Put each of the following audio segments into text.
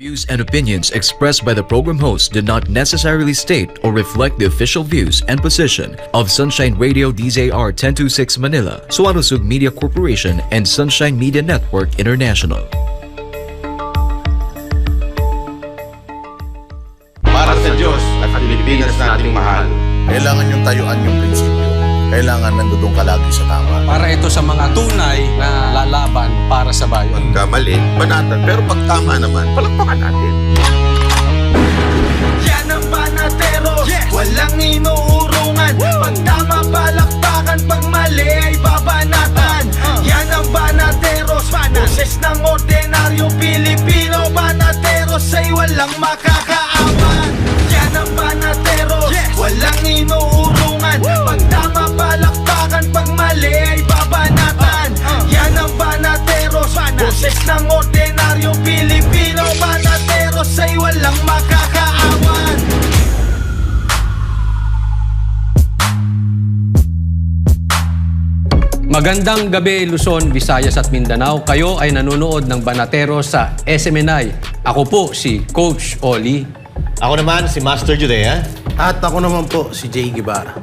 Views and opinions expressed by the program host did not necessarily state or reflect the official views and position of Sunshine Radio DZR 1026 Manila, Suarosug Media Corporation, and Sunshine Media Network International. Para sa Diyos at Pilipinas nating mahal. Kailangan yung tayuan yung prinsipyo. Kailangan nandudong ka lagi sa tama. Para ito sa mga tunay na lalaban para sa bayan. Pagkamali, banatan. Pero pag tama naman, palakpakan natin. Yan ang Banateros, walang inuurungan. Pag tama, palakpakan. Pag mali, ay babanatan. Yan ang Banateros, boses ng ordinaryong Pilipino. Banateros ay walang makakaawan. Yan ang Banateros, walang inuurungan. Pag tama, palakpakan. Pag mali, ay babanatan. Yan ang Banateros, boses ng ordinaryong Pilipino. Banateros ay walang makakaawan. Magandang gabi, Luzon, Visayas at Mindanao. Kayo ay nanonood ng Banateros sa SMNI. Ako po si Coach Oli. Ako naman si Master Judea. At ako naman po, si Jay Guevara.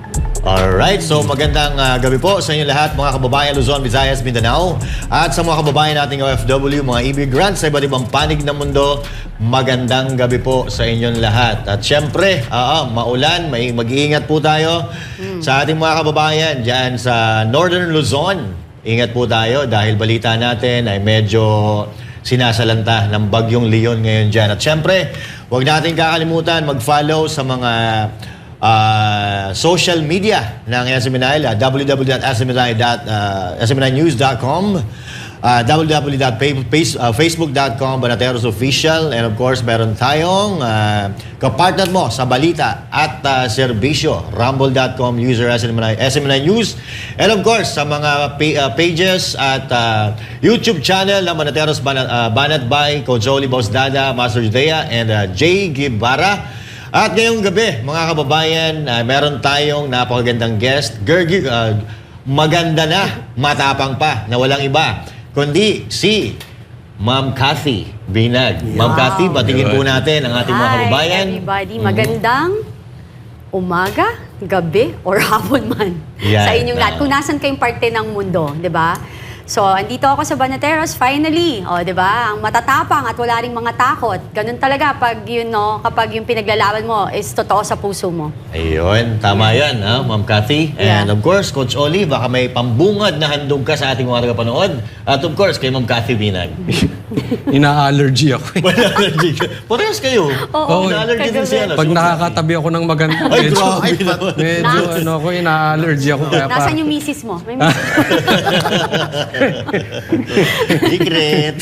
Alright, so magandang gabi po sa inyo lahat, mga kababayan Luzon, Visayas, Mindanao. At sa mga kababayan nating OFW, mga immigrants sa iba't ibang panig ng mundo, magandang gabi po sa inyong lahat. At syempre, maulan, mag-iingat po tayo sa ating mga kababayan dyan sa Northern Luzon. Ingat po tayo dahil balita natin ay medyo sinasalanta ng bagyong Leon ngayon dyan. At syempre, huwag natin kakalimutan mag-follow sa mga social media ng SMNI, www.smninews.com, www.facebook.com, Banateros Official, and of course, meron tayong kapartner mo sa balita at serbisyo, rumble.com, user SMNI News, and of course, sa mga pages at YouTube channel ng Banateros Banat by Coach Oli, Boss Dada, Master Judea, and Jay Guevara. At ngayong gabi, mga kababayan, meron tayong napakagandang guest. Maganda na, matapang pa, na walang iba, kundi si Ma'am Cathy Binag. Ma'am Cathy, batingin po natin ang ating mga kababayan. Hi, everybody. Magandang umaga, gabi, or hapon man sa inyong lahat. Kung nasan kayong parte ng mundo, di ba? So, andito ako sa Banateros, finally. O, di ba? Ang matatapang at wala ring mga takot. Ganun talaga pag yun, no, kapag yung pinaglalaban mo is totoo sa puso mo. Ayun, tama yan, Ma'am Cathy. And of course, Coach Oli, baka may pambungad na handog ka sa ating mga tagapanood. At of course, kay Ma'am Cathy Binag. Ina-allergy ako. Wala allergy ka. Parehas kayo. Oo, ina-allergy din siya. Pag nakakatabi ako ng maganda, Ay, grabe medyo ako, ina-allergy ako. Kaya Nasaan yung misis mo? May misis mo. Secret.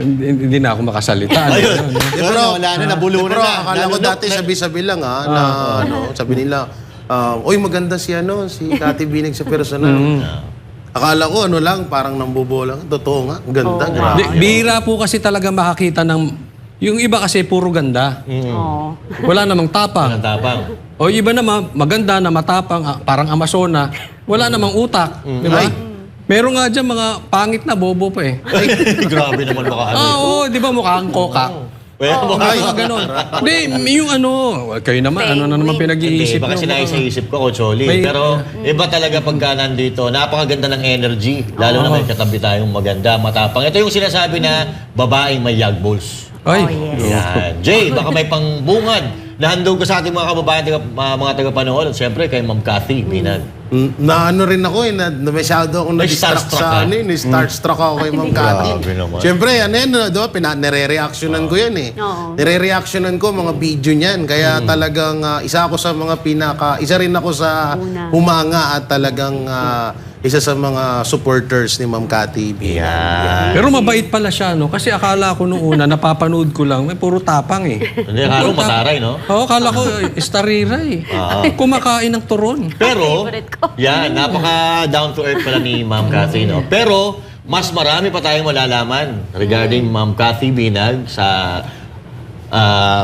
Hindi na ako makasalita. Ayun. Pero wala na, nabulunan Pero na. akala ko dati sabi-sabi lang na sabi nila, uy, maganda si Cathy Binag sa personal. Akala ko lang, parang nambubo lang. Totoo nga, ang ganda. Grabe. Bihira po kasi talaga makakita ng... Yung iba kasi puro ganda. Wala namang tapang. Walang tapang. O iba naman, maganda na matapang, parang Amazona. Wala namang utak. Di ba? Meron nga dyan mga pangit na bobo pa eh. Ay, grabe naman mukha. Oo, di ba mukhang kokak? Mga ganon. Hindi, yung kayo naman, ano na naman pinag-iisip Baka nyo? sinaisip ko, Coach Oli. Pero iba talaga pagka nandito, napakaganda ng energy. Lalo na may katabi tayong maganda, matapang. Ito yung sinasabi na babaeng may yagballs. Ay, Yan. Jay, baka may pangbungad na handog ko sa ating mga kababayan, mga tagapanood. At syempre, kay Ma'am Cathy Binag. Na rin ako na masyado akong na-distract sa starstruck ako kay Ma'am Cathy. Grabe naman. Siyempre, nire-reactionan ko yan eh. Nire-reactionan ko mga video niyan. Kaya talagang isa rin ako sa humanga at talagang isa sa mga supporters ni Ma'am Cathy Binag. Yan. pero mabait pala siya, no? Kasi akala ko noong una, napapanood ko lang, may puro tapang eh. Hindi, akala ko mataray, no? Oo, akala ko, istarira eh. Kumakain ng turon. Pero, Favorite ko. yan, napaka down to earth pala ni Ma'am Cathy, no? Pero, mas marami pa tayong malalaman regarding Ma'am Cathy Binag sa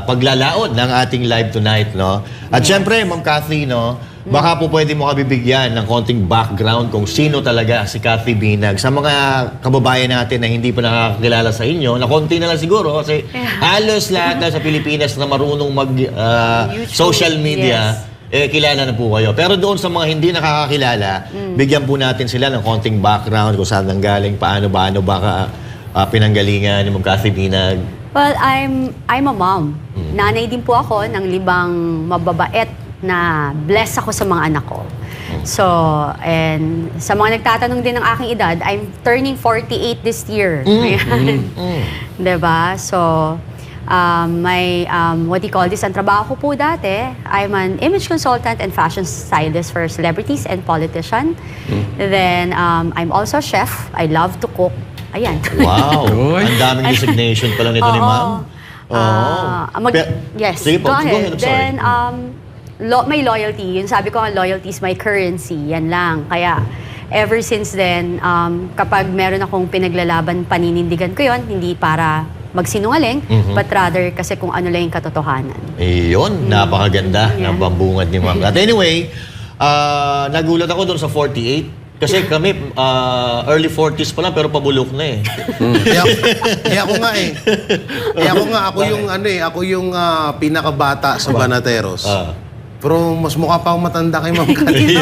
paglalaod ng ating live tonight, no? At syempre, Ma'am Cathy, no? Baka po pwede mo kabibigyan ng konting background kung sino talaga si Cathy Binag. Sa mga kababayan natin na hindi pa nakakilala sa inyo, na konti na lang siguro kasi halos lahat sa Pilipinas na marunong mag-social media, kilala na po kayo. Pero doon sa mga hindi nakakakilala, bigyan po natin sila ng konting background kung saan nanggaling, paano baka pinanggalingan ni Cathy Binag. Well, I'm a mom. Nanay din po ako ng 5 mababait na bless ako sa mga anak ko. So, and sa mga nagtatanong din ng aking edad, I'm turning 48 this year. Diba? So, what do you call this? Ang trabaho ko po dati, I'm an image consultant and fashion stylist for celebrities and politicians. Then, I'm also a chef. I love to cook. Ayan. Wow! Ang daming designation pala nito ni Ma'am. Yes, sige po, go ahead. I'm sorry. Then, may loyalty. Yun sabi ko, loyalty is my currency. Yan lang. Kaya, ever since then, kapag meron akong pinaglalaban, paninindigan ko yon, hindi para magsinungaling, but rather kasi kung ano lang yung katotohanan. Iyon, napakaganda ng pambungad ni Ma'am. At anyway, nagulat ako doon sa 48. Kasi kami, early 40s pa lang, pero pabulok na eh. Ako yung pinakabata sa Banateros. Pero mas mukha pa akong matanda kay Ma'am Cathy.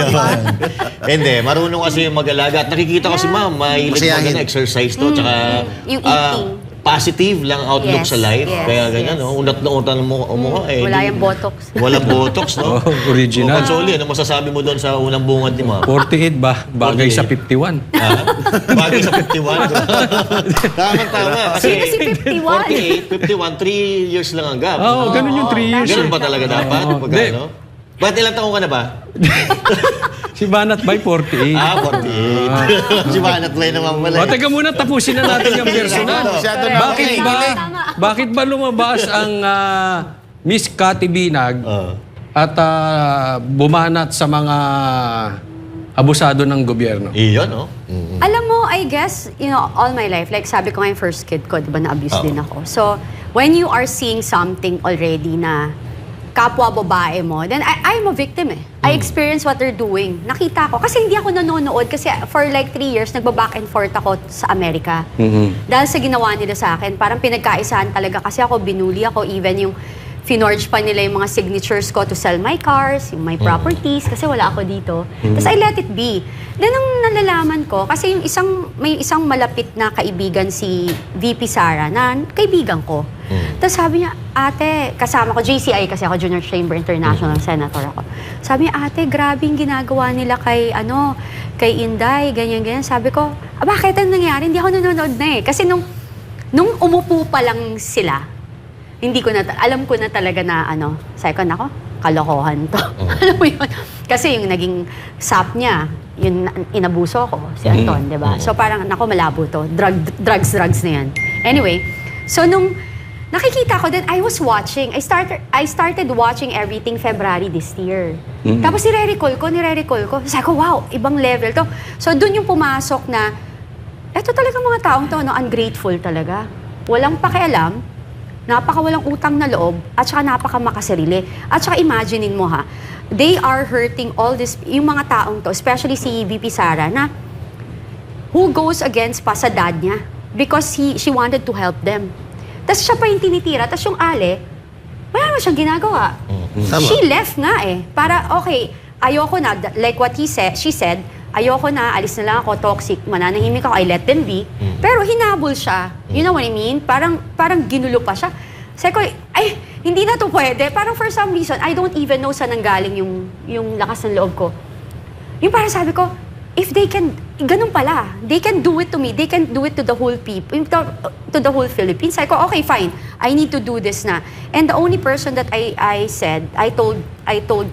Hindi, marunong kasi mag-alaga. At nakikita ko si Ma'am, mahilig mag exercise to. Tsaka, yung eating. positive lang outlook sa life. Kaya ganyan, no? Unat na utan mo eh. Wala yung botox. Walang botox, no? Original. Consoli, ano masasabi mo doon sa unang bungad ni Ma'am? 48 ba? Bagay sa 51. Bagay sa 51. Tama. Sino si 51? 48, 51, 3 years lang ang gap. Oo, ganun yung 3 years. Ganun ba talaga dapat? Pagkano? Ba't ilang taong ka na ba? Si Banat by 48. 48. Si Banat by naman pala. Teka muna, tapusin na natin yung personal. Bakit ba lumabas ang Miss Cathy Binag at bumanat sa mga abusado ng gobyerno? Iyon, no? Alam mo, I guess, all my life, like sabi ko nga yung first kid ko, diba na-abuse din ako. So, when you are seeing something already na kapwa babae mo, then I'm a victim eh. I experience what they're doing. Nakita ko. Kasi hindi ako nanonood. Kasi for like 3 years, nagba-back and forth ako sa Amerika. Dahil sa ginawa nila sa akin, parang pinagkaisahan talaga. Kasi ako, binuli ako. Even yung finorge pa nila yung mga signatures ko to sell my cars, yung my properties, kasi wala ako dito. Tapos I let it be. Then nung nalalaman ko, kasi may isang malapit na kaibigan si VP Sara na kaibigan ko. Tapos sabi niya, ate, kasama ko, JCI kasi ako, Junior Chamber International Senator ako. Sabi niya, ate, grabe yung ginagawa nila kay Inday, ganyan-ganyan. Sabi ko, bakit ang nangyari? Hindi ako nanonood na eh. Kasi nung umupo pa lang sila, alam ko na talaga na sabi ko, nako, kalokohan to. Alam mo yun? Kasi yung naging sap niya, yun, inabuso ko, si Anton, di ba? So parang, nako, malabo to. Drugs na yan. Anyway, so nung nakikita ko, then I was watching. I started watching everything February this year. Tapos nire-recall ko. Sabi ko, wow, ibang level to. So dun yung pumasok na, eto talaga mga taong to, ungrateful talaga. Walang pakialam, napakawalang utang na loob, at saka napakamakasarili. At saka imaginein mo ha, they are hurting all this, yung mga taong to, especially si VP Sara, na who goes against pa sa dad niya because she wanted to help them. Tapos siya pa yung tinitira, tapos yung Ale, wala naman siyang ginagawa. She left nga eh. Para, okay, ayoko na, like what she said, ayoko na, alis na lang ako, toxic, mananahimik ako, I let them be. Pero hinabol siya. You know what I mean? Parang ginulo pa siya. Sabi ko, ay, hindi na to pwede. Parang for some reason, I don't even know saan nanggaling yung lakas ng loob ko. Yung parang sabi ko, if they can, ganun pala, they can do it to me, they can do it to the whole people, to the whole Philippines. Sabi ko, okay, fine, I need to do this na. And the only person that I told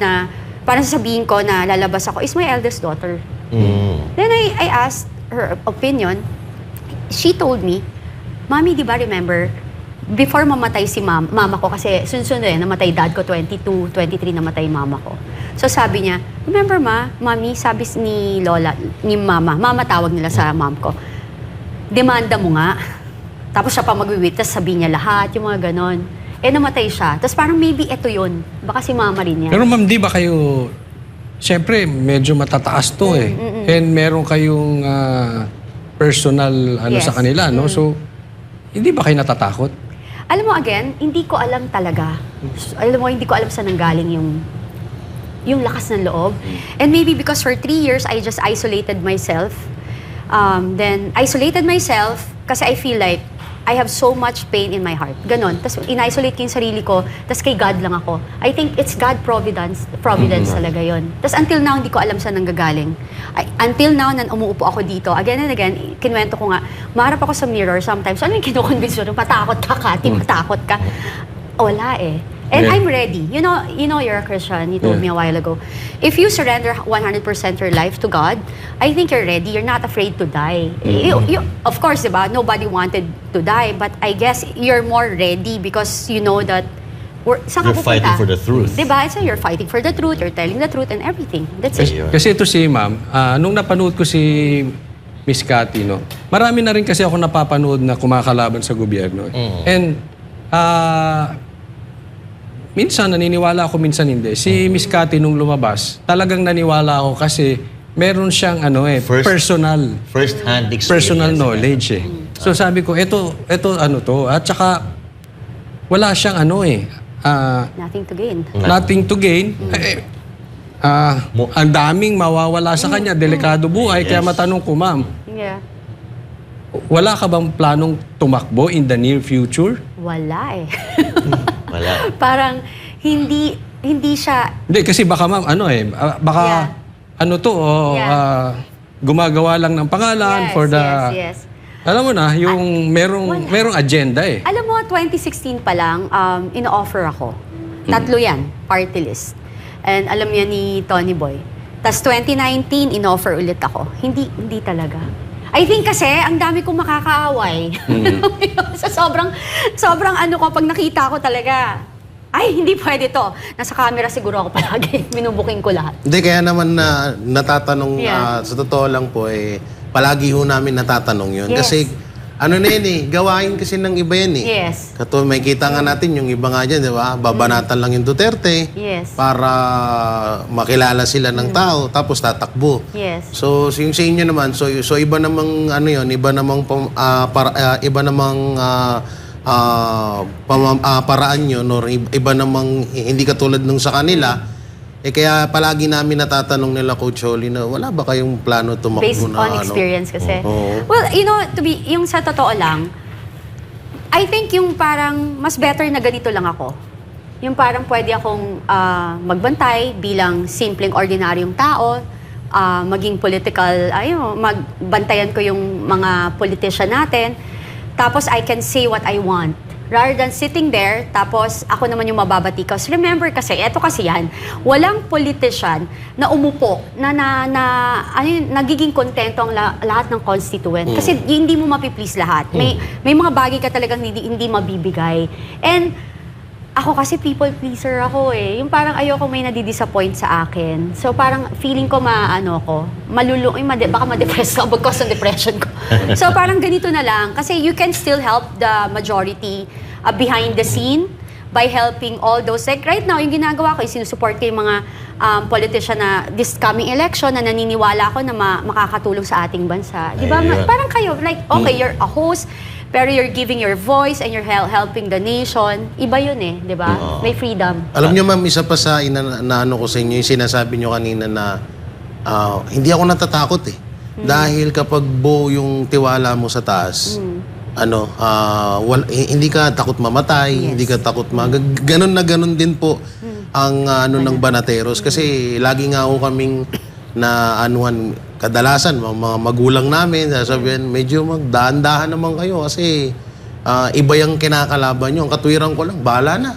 na, parang sasabihin ko na lalabas ako, is my eldest daughter. Then I asked her opinion. She told me, Mami, di ba remember, before mamatay si mama ko, kasi sunod namatay dad ko, 22, 23 namatay mama ko. So sabi niya, remember Mami, sabi ni Lola, ni Mama tawag nila sa mom ko, demanda mo nga. Tapos siya pa mag-witness, sabi niya lahat, yung mga ganon. Namatay siya. Tapos parang maybe ito yun. Baka si Mama rin yan. Pero ma'am, di ba kayo Siyempre, medyo matataas to eh. And meron kayong personal Yes. sa kanila, no? So, hindi ba kayo natatakot? Alam mo, again, hindi ko alam talaga. Alam mo, hindi ko alam saan nanggaling yung lakas ng loob. And maybe because for 3 years, I just isolated myself. Then, isolated myself kasi I feel like I have so much pain in my heart. Ganon. Tapos, in-isolate ko yung sarili ko. Tapos, kay God lang ako. I think it's God Providence talaga yon. Tapos, until now, hindi ko alam saan nanggagaling. Until now, umuupo ako dito. Again and again, kinwento ko nga, maharap ako sa mirror sometimes. Ano yung kinukonvince ko? Patakot ka, Kati, patakot ka. Wala eh. And Yeah. I'm ready. You know you're a Christian. You told me a while ago. If you surrender 100% your life to God, I think you're ready. You're not afraid to die. Of course, diba? Nobody wanted to die. But I guess you're more ready because you know that saan ka You're fighting pupunta? for the truth. Diba? So you're fighting for the truth. You're telling the truth and everything. That's it. Kasi ito si ma'am, nung napanood ko si Miss Cathy, no, marami na rin kasi ako napapanood na kumakalaban sa gobyerno. And minsan naniniwala ako, minsan hindi. Si Miss Cathy nung lumabas, talagang naniwala ako kasi meron siyang personal First-hand experience. personal knowledge eh. So sabi ko, ito ano to. At saka wala siyang Nothing to gain. nothing to gain. Ang daming mawawala sa kanya, delikado buhay. Kaya matanong ko, ma'am, Yeah. wala ka bang planong tumakbo in the near future? Wala eh. Wala. Parang hindi siya. Hindi, kasi baka ma'am, baka Yeah. gumagawa lang ng pangalan Yes, for the... yes. Alam mo na, yung merong agenda eh. Alam mo, 2016 pa lang, ino-offer ako. Tatlo yan, party list. And alam yan ni Tony Boy. Tapos 2019, in-offer ulit ako. Hindi talaga. I think kasi, ang dami kong makakaaway. Sa sobrang pag nakita ko talaga, ay, hindi pwede to. Nasa camera siguro ako palagi. Minubuking ko lahat. Hindi, kaya naman na natatanong, Yeah. sa totoo lang po, palagi ho namin natatanong yun. Yes. Kasi, gawain kasi ng iba yan eh. Yes. Kato, may kita nga natin yung iba nga dyan, di ba? Babanatan lang yung Duterte Yes. para makilala sila ng tao, tapos tatakbo. Yes. So, yung sa inyo naman, so iba namang, paraan yun, or iba namang hindi katulad nung sa kanila. Kaya palagi namin natatanong nila, Coach Holly, na wala ba kayong plano tumakbo Based na on experience kasi. Oo. Well, yung sa totoo lang, I think yung parang mas better na ganito lang ako. Yung parang pwede akong magbantay bilang simpleng ordinaryong tao, maging political, magbantayan ko yung mga politician natin, tapos I can say what I want. Rather than sitting there, tapos ako naman yung mababati. Because remember kasi, eto kasi yan, walang politician na umupo, nagiging kontento ang lahat ng constituent. Kasi hindi mo mapiplease lahat. May mga bagay ka talagang hindi mabibigay. And ako kasi people pleaser ako eh. Yung parang ayoko may nadidisappoint sa akin. So parang feeling ko baka ma-depress ka because ng depression ko. So parang ganito na lang. Kasi you can still help the majority behind the scene by helping all those. Like right now, yung ginagawa ko, sinusupport ko yung mga politician na this coming election na naniniwala ako na makakatulong sa ating bansa. Di ba? Parang kayo, like, okay, you're a host, pero you're giving your voice and you're helping the nation. Iba yun eh, di ba? May freedom. Alam nyo, ma'am, isa pa sa inaano ko sa inyo, yung sinasabi nyo kanina na hindi ako natatakot eh. Dahil kapag buo yung tiwala mo sa taas, hindi ka takot mamatay, hindi ka takot ganon na ganon din po ang ng Banateros. Kasi lagi nga ako kaming kadalasan, mga magulang namin, sasabihin, medyo magdahan-dahan naman kayo kasi iba yung kinakalaban nyo. Ang katwiran ko lang, bahala na.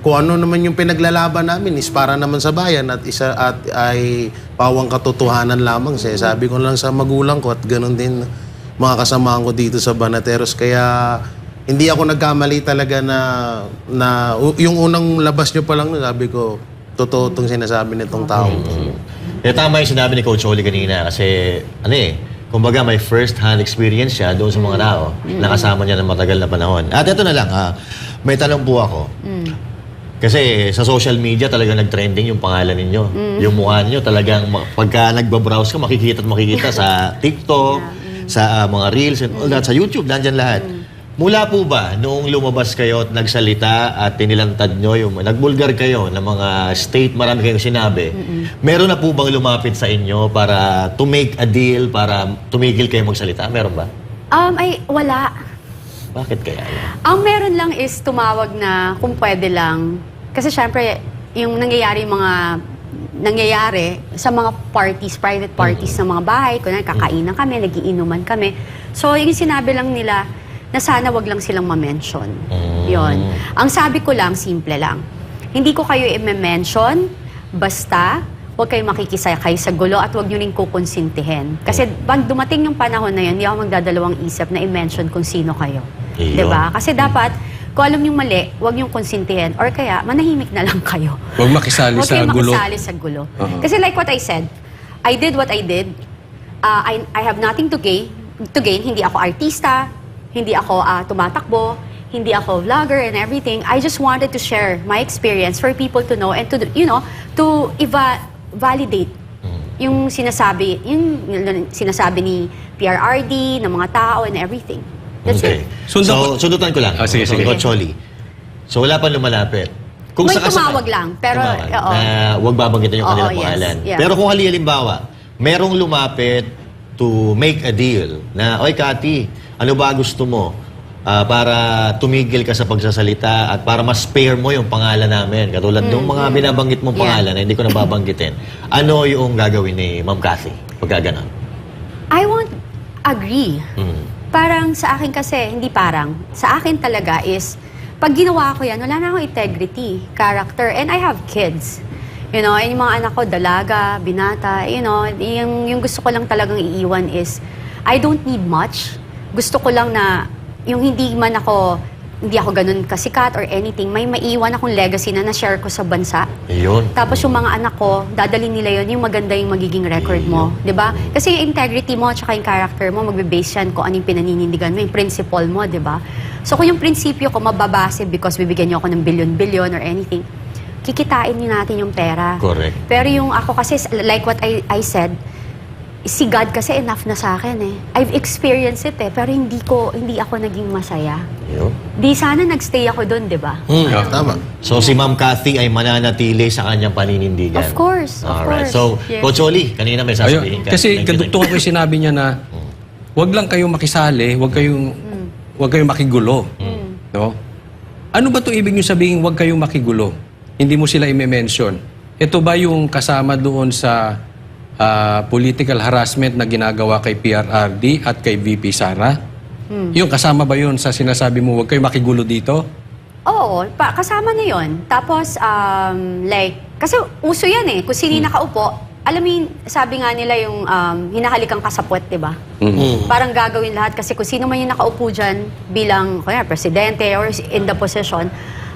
Kung ano naman yung pinaglalaban namin is para naman sa bayan at ay pawang katotohanan lamang. Sabi ko lang sa magulang ko at ganun din mga kasamahan ko dito sa Banateros. Kaya hindi ako nagkamali talaga na yung unang labas nyo pa lang, sabi ko, totoo itong sinasabi nitong tao. Tama yung sinabi ni Coach Holly kanina kasi kumbaga may first-hand experience siya doon sa mga tao. Nakasama niya ng matagal na panahon. At ito na lang, may tanong po ako. Kasi sa social media talaga nag-trending yung pangalan ninyo. Yung mukha niyo talagang pagka nagbabrowse ka, makikita at makikita sa TikTok, sa mga Reels and all that, sa YouTube, nandyan lahat. Mula po ba, noong lumabas kayo at nagsalita at tinilantad nyo, yung nagbulgar kayo ng mga state, marami kayong sinabi, meron na po bang lumapit sa inyo para to make a deal, para tumigil kayo magsalita? Meron ba? Wala. Bakit kaya? Ang meron lang is tumawag na kung pwede lang. Kasi syempre, yung nangyayari sa mga parties, private parties ng mga bahay, kunwari kakainan kami, nagiinuman kami. So, yung sinabi lang nila na sana wag lang silang ma-mention. Yun. Ang sabi ko lang, simple lang. Hindi ko kayo i-mention, basta huwag kayong makikisakay sa gulo at huwag nyo rin kukonsintihin. Kasi pag dumating yung panahon na yun, hindi ako magdadalawang isip na i-mention kung sino kayo. Diba? Kasi dapat, kung alam yung mali, huwag yung konsintihin. Or kaya, manahimik na lang kayo. Huwag makisali Huwag sa kayong gulo. makisali sa gulo. Kasi like what I said, I did what I did. I have nothing to gain. Hindi ako artista. Hindi ako tumatakbo. Hindi ako vlogger and everything. I just wanted to share my experience for people to know and to, to validate yung sinasabi ni PRRD, ng mga tao and everything. That's it. Sundutan ko lang. Sige. Choli. So wala pang lumalapit. Kung May tumawag lang, pero na huwag babanggitin yung kanilang pangalan. Yeah. Pero kung halimbawa, merong lumapit to make a deal na, oy Cathy, ano ba gusto mo? Para tumigil ka sa pagsasalita at para mas spare mo yung pangalan namin. Katulad ng mga binabanggit mong pangalan na hindi ko nababanggitin. Ano yung gagawin ni Ma'am Cathy pagka ganon? I won't agree. Parang sa akin kasi, hindi parang. Sa akin talaga is, pag ginawa ko yan, wala na akong integrity, character, and I have kids. You know, and yung mga anak ko, dalaga, binata, yung gusto ko lang talagang iiwan is, I don't need much. Gusto ko lang na, yung hindi ako ganun kasikat or anything, may maiwan akong legacy na na-share ko sa bansa. Ayun. Tapos yung mga anak ko, dadalhin nila yun, yung maganda yung magiging record mo. Diba? Kasi yung integrity mo at yung character mo, magbe-base yan kung anong pinaninindigan mo, yung principle mo, diba? So kung yung prinsipyo ko mababase because bibigyan niyo ako ng billion or anything, kikitain niyo natin yung pera. Correct. Pero yung ako kasi, like what I said, si God kasi enough na sa akin eh. I've experienced it pero hindi ako naging masaya. Yun. Di sana nagstay ako doon, di ba? Tama. So si Ma'am Cathy ay mananatili sa kanyang paninindigan. Of course, of Alright. course. So, Coach Oli, kanina may sasabihin ka. Kasi kadugtong ko yung sinabi niya na wag lang kayong makisali, wag kayong makigulo. No? Ano ba 'to ibig niyo sabihin wag kayong makigulo? Hindi mo sila i-mention. Ito ba yung kasama doon sa political harassment na ginagawa kay PRRD at kay VP Sara? Yung kasama ba yun sa sinasabi mo wag kayong makigulo dito? Oo, kasama na yun. Tapos, kasi uso yan eh. Kung sino nakaupo, alam mo yung, sabi nga nila yung hinahalikan ka sa puwet, di ba? Parang gagawin lahat kasi kung sino man yung nakaupo dyan bilang presidente or in the position,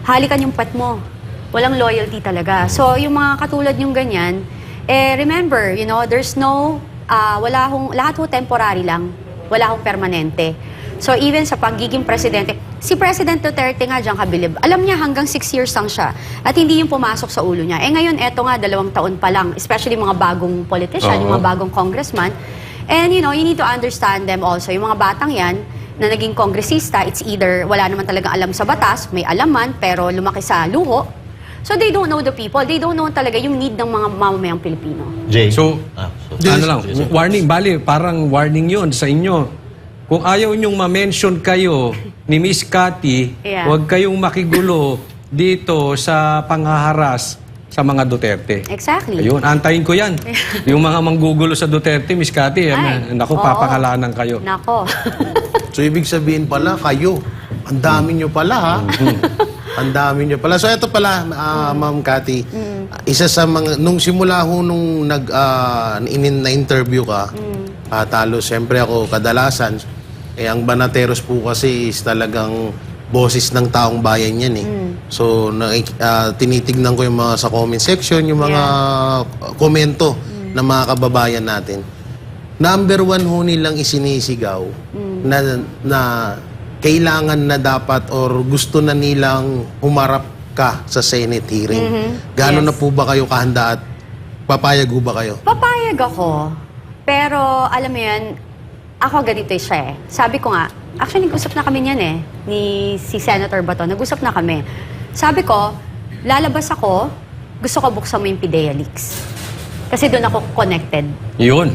halikan yung puwet mo. Walang loyalty talaga. So, yung mga katulad yung ganyan, remember, there's no, lahat ho temporary lang. Wala akong permanente. So even sa pagiging presidente, si President Duterte nga dyan kabilib, alam niya hanggang 6 years lang siya at hindi yung pumasok sa ulo niya. Ngayon, eto nga, 2 taon pa lang, especially mga bagong politician, yung mga bagong congressman. And you need to understand them also. Yung mga batang yan, na naging kongresista, it's either wala naman talagang alam sa batas, may alaman, pero lumaki sa luho. So they don't know the people. They don't know talaga yung need ng mga mamamayang Pilipino. Jay. So, warning, parang warning yun sa inyo. Kung ayaw nyong ma-mention kayo ni Miss Cathy, huwag kayong makigulo dito sa panghaharas sa mga Duterte. Exactly. Ayun, antayin ko yan. Yung mga manggugulo sa Duterte, Miss Cathy, naku, papangalanan kayo. Nako. So, ibig sabihin pala, kayo, ang dami nyo pala, ha? Ang dami nyo pala. So, ito pala, Ma'am Cathy, isa sa mga, nung simula ho nung na-interview ka, talo, siyempre ako, kadalasan, ang Banateros po kasi is talagang boses ng taong bayan yan eh. So, tinitignan ko yung mga sa comment section, yung mga komento ng mga kababayan natin. Number 1 ho nilang isinisigaw na kailangan na dapat or gusto na nilang humarap ka sa Senate hearing. Gaano Yes. na po ba kayo kahanda at papayag ho ba kayo? Papayag ako. Pero, alam mo yan, ako ganito siya eh. Sabi ko nga, actually, nag-usap na kami niyan eh, ni si Senator Bato. Nag-usap na kami. Sabi ko, lalabas ako, gusto ko buksan mo yung PIDEA leaks. Kasi doon ako connected. Yun.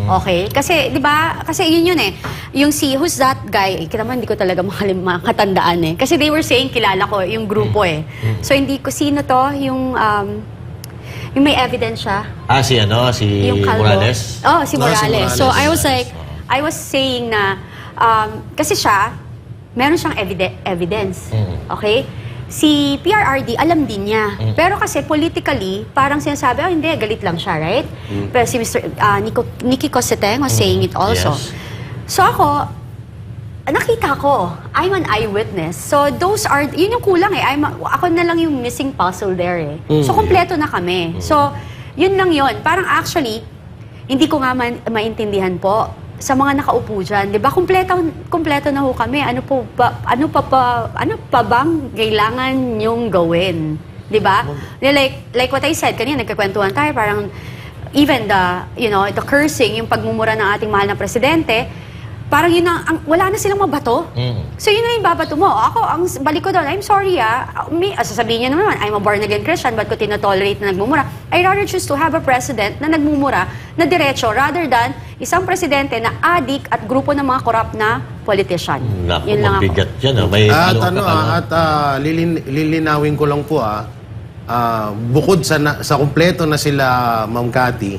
Okay? Kasi, di ba, kasi yun eh. Yung si, who's that guy? Kita naman, hindi ko talaga makatandaan eh. Kasi they were saying, kilala ko yung grupo eh. So, hindi ko, sino to? Yung may evidence siya. Si Yung kalbo. Morales? Oh, si Si Morales. So, Morales. I was saying na, kasi siya, meron siyang evidence. Okay? Si PRRD, alam din niya. Pero kasi politically, parang sinasabi, hindi, galit lang siya, right? Pero si Mr. Nicky Cosseteng was saying it also. Yes. So ako, nakita ko, I'm an eyewitness. So those are, yun yung kulang eh. Ako na lang yung missing puzzle there eh. So kompleto na kami. So, yun lang yun. Parang actually, hindi ko nga maintindihan po sa mga nakaupo dyan, di ba? Kompleto na ho kami. Ano pa bang kailangan yung gawin? Di ba? Like what I said, kanina nagkakwentuhan tayo, parang even the cursing, yung pagmumura ng ating mahal na presidente, parang yun wala na silang mabato. So yun na yung babato mo. Ako, ang balik ko doon, I'm sorry sasabihin niya naman, I'm a born-again Christian, ba't ko tinotolerate na nagmumura? I rather choose to have a president na nagmumura na diretso rather than isang presidente na adik at grupo ng mga corrupt na politician. Naku, Yun lang ako. mabigat yan. May Lilinawin ko lang po bukod sa kumpleto na sila Ma'am Cathy,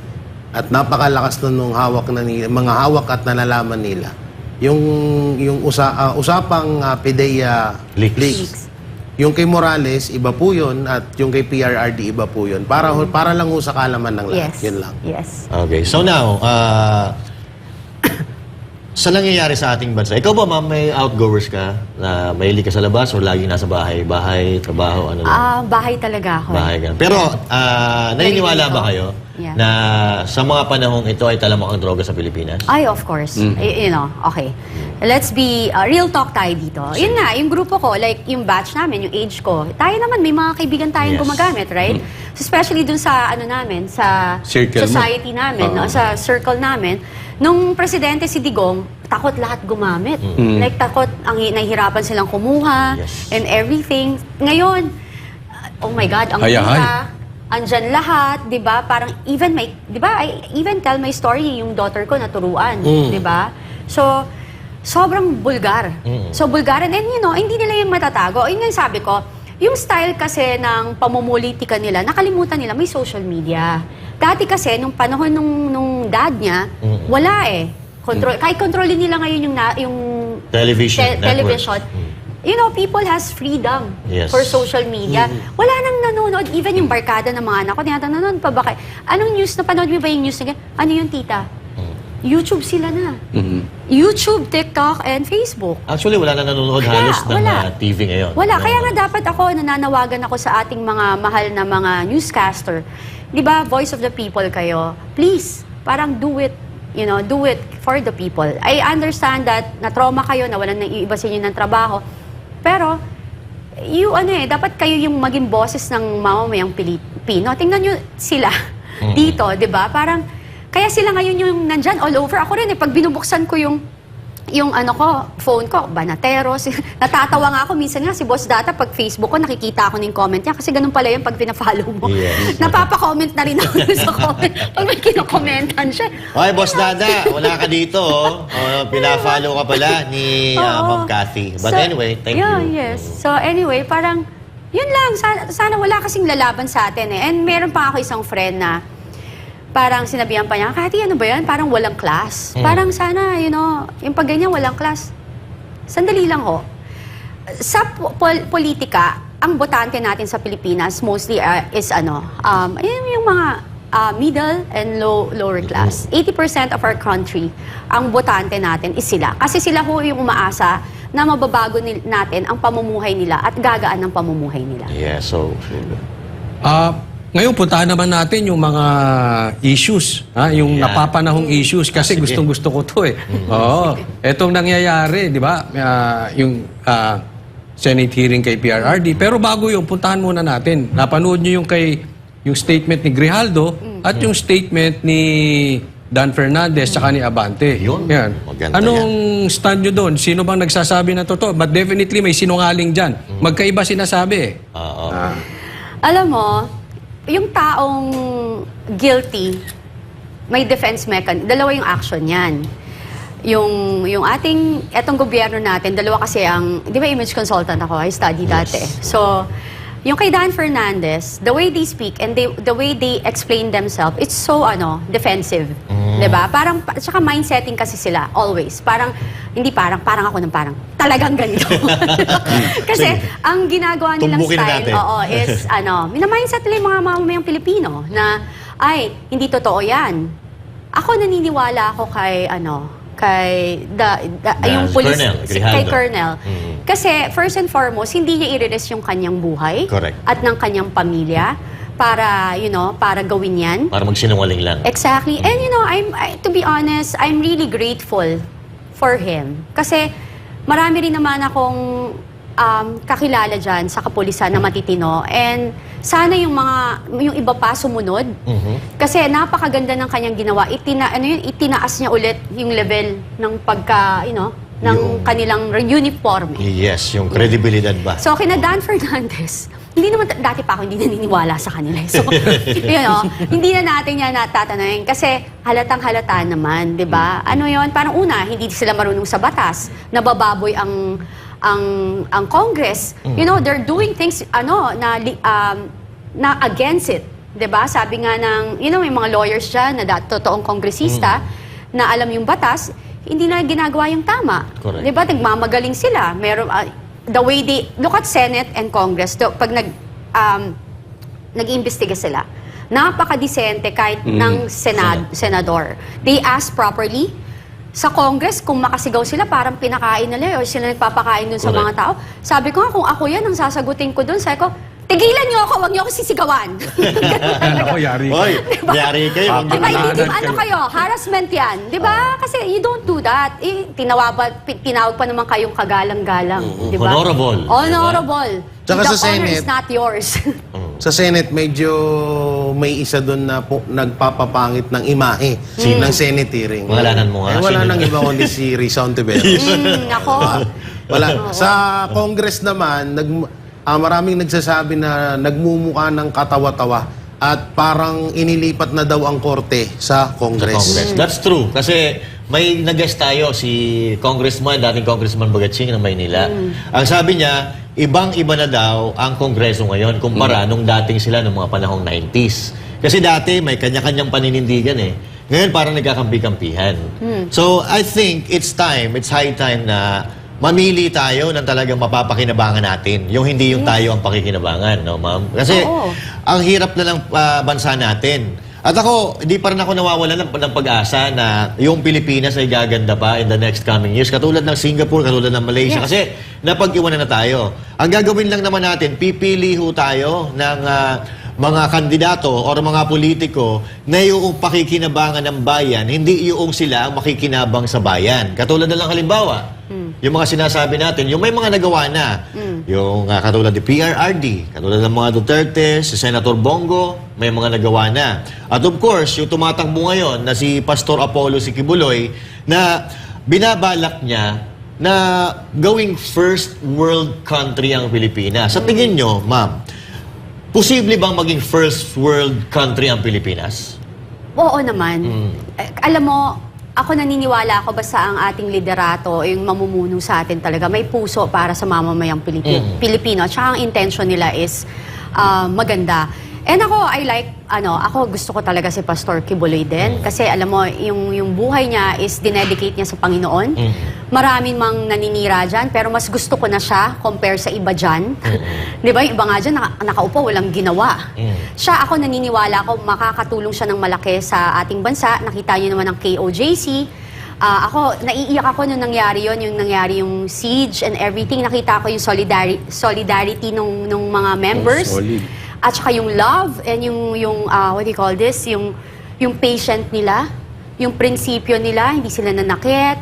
at napakalakas na nung mga hawak at nalalaman nila. Yung usapang PIDEA leaks. Yung kay Morales, iba po yun, at yung kay PRRD, iba po yun. Para lang sa kalaman ng lahat. Yes. Yun lang. Yes. Okay. So now, sa nangyayari sa ating bansa, ikaw ba ma'am, may outgoers ka? Na mahilig ka sa labas o lagi nasa bahay? Bahay, trabaho, ano lang? Bahay talaga ako. Bahay ka. Pero naniniwala ba kayo Yeah. na sa mga panahong ito ay talamak ang droga sa Pilipinas? Ay, of course. Okay. Let's be real talk tayo dito. Yun nga, yung grupo ko, like yung batch namin, yung age ko, tayo naman, may mga kaibigan tayong Yes. gumagamit, right? So, especially dun sa, namin, sa Circle mo. society namin, no, sa circle namin. Nung presidente si Digong, takot lahat gumamit. Like, takot, nahihirapan silang kumuha, Yes. and everything. Ngayon, oh my God, ang Hayahay. kita, andyan lahat, 'di ba? Parang even 'di ba? I even tell my story yung daughter ko naturuan, 'di ba? So sobrang bulgar. So bulgar and hindi nila yung matatago. Yun nga yung sabi ko, yung style kasi ng pamumulitika nila, nakalimutan nila may social media. Dati kasi nung panahon nung dad niya, wala eh. Kahit kontrolin nila ngayon yung Television, network. television. People has freedom Yes. for social media. Wala nang nanonood. Even yung barkada ng mga anak ko, tinatanong pa ba kayo? Anong news? Napanood mo ba yung news? Ano yung tita? YouTube sila na. YouTube, TikTok, and Facebook. Actually, wala na nanonood halos ng TV ngayon. Wala. Kaya nga dapat nananawagan ako sa ating mga mahal na mga newscaster. Di ba, voice of the people kayo. Please, parang do it. Do it for the people. I understand that na-trauma kayo, nawalan ng iba sa inyo ng trabaho. Pero, dapat kayo yung maging boses ng mamamayang Pilipino. Tingnan nyo sila dito, di ba? Parang, kaya sila ngayon yung nandyan all over. Ako rin pag binubuksan ko yung phone ko, Banateros. Natatawa nga ako. Minsan nga, si Boss Data, pag Facebook ko, nakikita ako ng comment niya. Kasi ganun pala yun pag pina-follow mo. Yes. Napapa-comment na rin ako sa comment. Pag may kinokommentan siya. Okay, Boss Dada, wala ka dito. Pina-follow ka pala ni Ma'am Cathy. But anyway, thank you. Yes. So anyway, parang, yun lang. Sana wala kasing lalaban sa atin eh. And meron pa ako isang friend na parang sinabihan pa niya, Cathy, ano ba yan? Parang walang class. Parang sana, yung pag ganyan, walang class. Sandali lang ho. Sa politika, ang botante natin sa Pilipinas mostly is yung mga middle and lower class. 80% of our country, ang botante natin is sila. Kasi sila ho yung umaasa na mababago natin ang pamumuhay nila at gagaan ng pamumuhay nila. Yeah, so... Ngayon, puntahan naman natin yung mga issues, yung napapanahong issues, kasi gustong-gusto ko to eh. Oo. Etong nangyayari, di ba? Senate hearing kay PRRD. Pero bago yun, puntahan muna natin. Napanood nyo yung statement ni Grijaldo at yung statement ni Dan Fernandez tsaka ni Abante. Yun. Yan. Maganda Anong stand nyo doon? Sino bang nagsasabi na totoo? But definitely may sinungaling dyan. Magkaiba sinasabi. Oo. Alam mo, yung taong guilty, may defense mechanism. Dalawa yung action yan. Yung ating, etong gobyerno natin, dalawa kasi ang, di ba image consultant ako, I study dati. So, yung kay Dan Fernandez, the way they speak and the way they explain themselves, it's so, defensive. Diba? Parang, tsaka mindsetting kasi sila, always. Parang, hindi parang ako ng parang, talagang ganito. Kasi, ang ginagawa nilang Tumbukin style, is, minamindset nila yung mga mamamayang Pilipino, na, ay, hindi totoo yan. Ako naniniwala ako kay, yung police, kay Colonel. Kasi first and foremost, hindi niya i-risk yung kanyang buhay. Correct. At ng kanyang pamilya para, para gawin yan. Para magsinungaling lang. Exactly. And to be honest, I'm really grateful for him. Kasi marami rin naman akong kakilala dyan sa kapulisan na matitino. And sana yung iba pa sumunod. Kasi napakaganda ng kanyang ginawa. Itinaas niya ulit yung level ng pagka, ng kanilang uniform. Yes, yung credibility ba? So, kina Dan Fernandez, hindi naman, dati pa ako hindi naniniwala sa kanila. So, hindi na natin yan natatanungin. Kasi halatang halata naman, di ba? Ano yon? Parang una, hindi sila marunong sa batas. Nabababoy ang Congress. They're doing things, na against it. Diba? Sabi nga ng, may mga lawyers dyan na totoong kongresista na alam yung batas, hindi na ginagawa yung tama. Correct. Diba? Nagmamagaling sila. Meron, the way they, look at Senate and Congress, pag nag-iimbestiga sila, napaka-disente kahit ng senador. They ask properly. Sa Congress, kung makasigaw sila, parang pinakain nila o sila nagpapakain dun sa mga tao. Sabi ko nga, kung ako yan, ang sasagutin ko dun, sabi ko, tigilan niyo ako, huwag niyo ako sisigawan. Ako, yari. Oy, diba? yari kayo. Diba, kayo? Harassment yan. Diba? Kasi you don't do that. Tinawag pa naman kayong kagalang-galang. Diba? Honorable. Honorable. Tsaka The sa honor Senate, is not yours. Sa Senate, medyo may isa doon na nagpapapangit ng imahe ng Senate hearing. Pangalanan mo nga. Wala Sino nang yun? iba kundi si Risa Ontiveros. Ako. Wala. Sa Congress naman, maraming nagsasabi na nagmumukha ng katawa-tawa at parang inilipat na daw ang korte sa Congress. That's true. Kasi may nag-guest tayo, si Congressman, dating Congressman Bagatsing ng Maynila. Ang sabi niya, ibang-iba na daw ang Kongreso ngayon kumpara nung dating sila nung mga panahong 90s. Kasi dati may kanya-kanyang paninindigan eh. Ngayon parang nagkakampi-kampihan. So I think it's high time na mamili tayo ng talagang mapapakinabangan natin. Yung hindi yung tayo ang pakikinabangan, no, ma'am? Kasi ang hirap na ng bansa natin. At ako, hindi pa rin ako nawawalan ng pag-asa na yung Pilipinas ay gaganda pa in the next coming years. Katulad ng Singapore, katulad ng Malaysia. Kasi napag-iwanan na tayo. Ang gagawin lang naman natin, pipili ho tayo ng mga kandidato o mga politiko na yung pakikinabangan ng bayan, hindi yung sila ang makikinabang sa bayan. Katulad na lang halimbawa, yung mga sinasabi natin, yung may mga nagawa na, yung katulad ni PRRD, katulad ng mga Duterte, si Senator Bongo, may mga nagawa na. At of course, yung tumatakbo ngayon na si Pastor Apollo si Kibuloy, na binabalak niya na gawing first world country ang Pilipinas. Sa tingin nyo, ma'am, posible bang maging first world country ang Pilipinas? Oo naman. Alam mo, ako naniniwala ako basta ang ating liderato, yung mamumuno sa atin talaga, may puso para sa mamamayang Pilipino. At saka ang intention nila is maganda. And ako, ako gusto ko talaga si Pastor Kibuloy din. Kasi alam mo, yung buhay niya is dinedicate niya sa Panginoon. Maraming mang naninira dyan, pero mas gusto ko na siya compare sa iba dyan. Di ba? Yung iba nga dyan, nakaupo, walang ginawa. Siya, ako naniniwala ko, makakatulong siya ng malaki sa ating bansa. Nakita niyo naman ang KOJC. Ako, naiiyak ako nung nangyari yung nangyari yung siege and everything. Nakita ko yung solidarity nung mga members. At saka yung love and yung what do you call this? Yung patient nila, yung prinsipyo nila, hindi sila nanakit.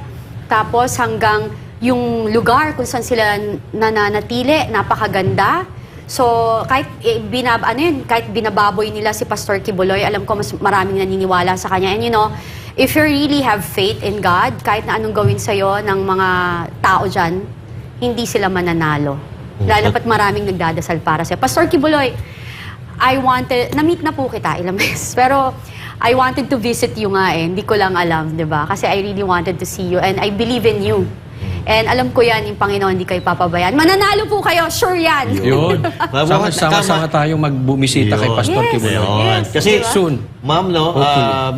Tapos hanggang yung lugar kung saan sila nananatili, napakaganda. So, kahit kahit binababoy nila si Pastor Kibuloy, alam ko mas maraming naniniwala sa kanya. And you know, if you really have faith in God, kahit na anong gawin sa'yo ng mga tao dyan, hindi sila mananalo. Lalo pat maraming nagdadasal para sa'yo. Pastor Kibuloy, na-meet na po kita ilang beses, pero I wanted to visit you nga hindi ko lang alam, di ba? Kasi I really wanted to see you and I believe in you. And alam ko yan, yung Panginoon, hindi kayo papabayaan. Mananalo po kayo, sure yan. Yun. Sama-sama tayong magbumisita kay Pastor Kibuloy. Yes. Kasi Diba? soon, ma'am, no,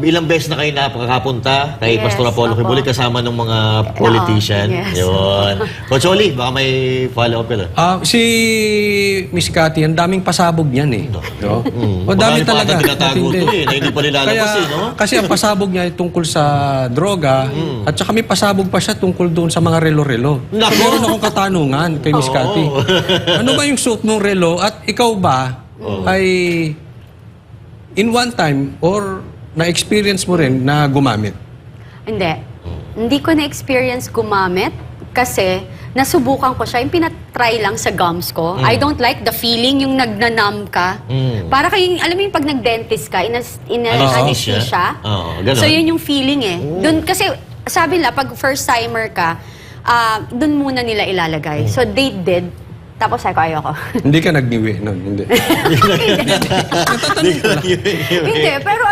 ilang beses na kayo nakakapunta kay Yes, Pastor Apollo opo. Kibuloy kasama ng mga politician. yes. Yun. Coach Oli, baka may follow-up yun. Si Miss Cathy, ang daming pasabog niyan no? O dami Marami pa talaga. ata tinatago Matindi. to na hindi pa nilalabas no? Kasi ang pasabog niya ay tungkol sa droga at saka may pasabog pa siya tungkol doon sa mga relo-relo. Nako. Meron akong katanungan kay Miss Cathy. Ano ba yung suot mong relo at ikaw ba ay in one time or na-experience mo rin na gumamit? Hindi. Hindi ko na-experience gumamit kasi nasubukan ko siya. Yung pinatry lang sa gums ko. I don't like the feeling, yung nagnanam ka. Para kayong, alam mo yung pag nag-dentist ka, anesthesia. Ganon. So yun yung feeling Dun, kasi sabi nila, pag first-timer ka, dun muna nila ilalagay. So they did. Tapos sabi ko, ayoko. Hindi ka nagniwi nun, hindi. Natatanong ko lang. Hindi, pero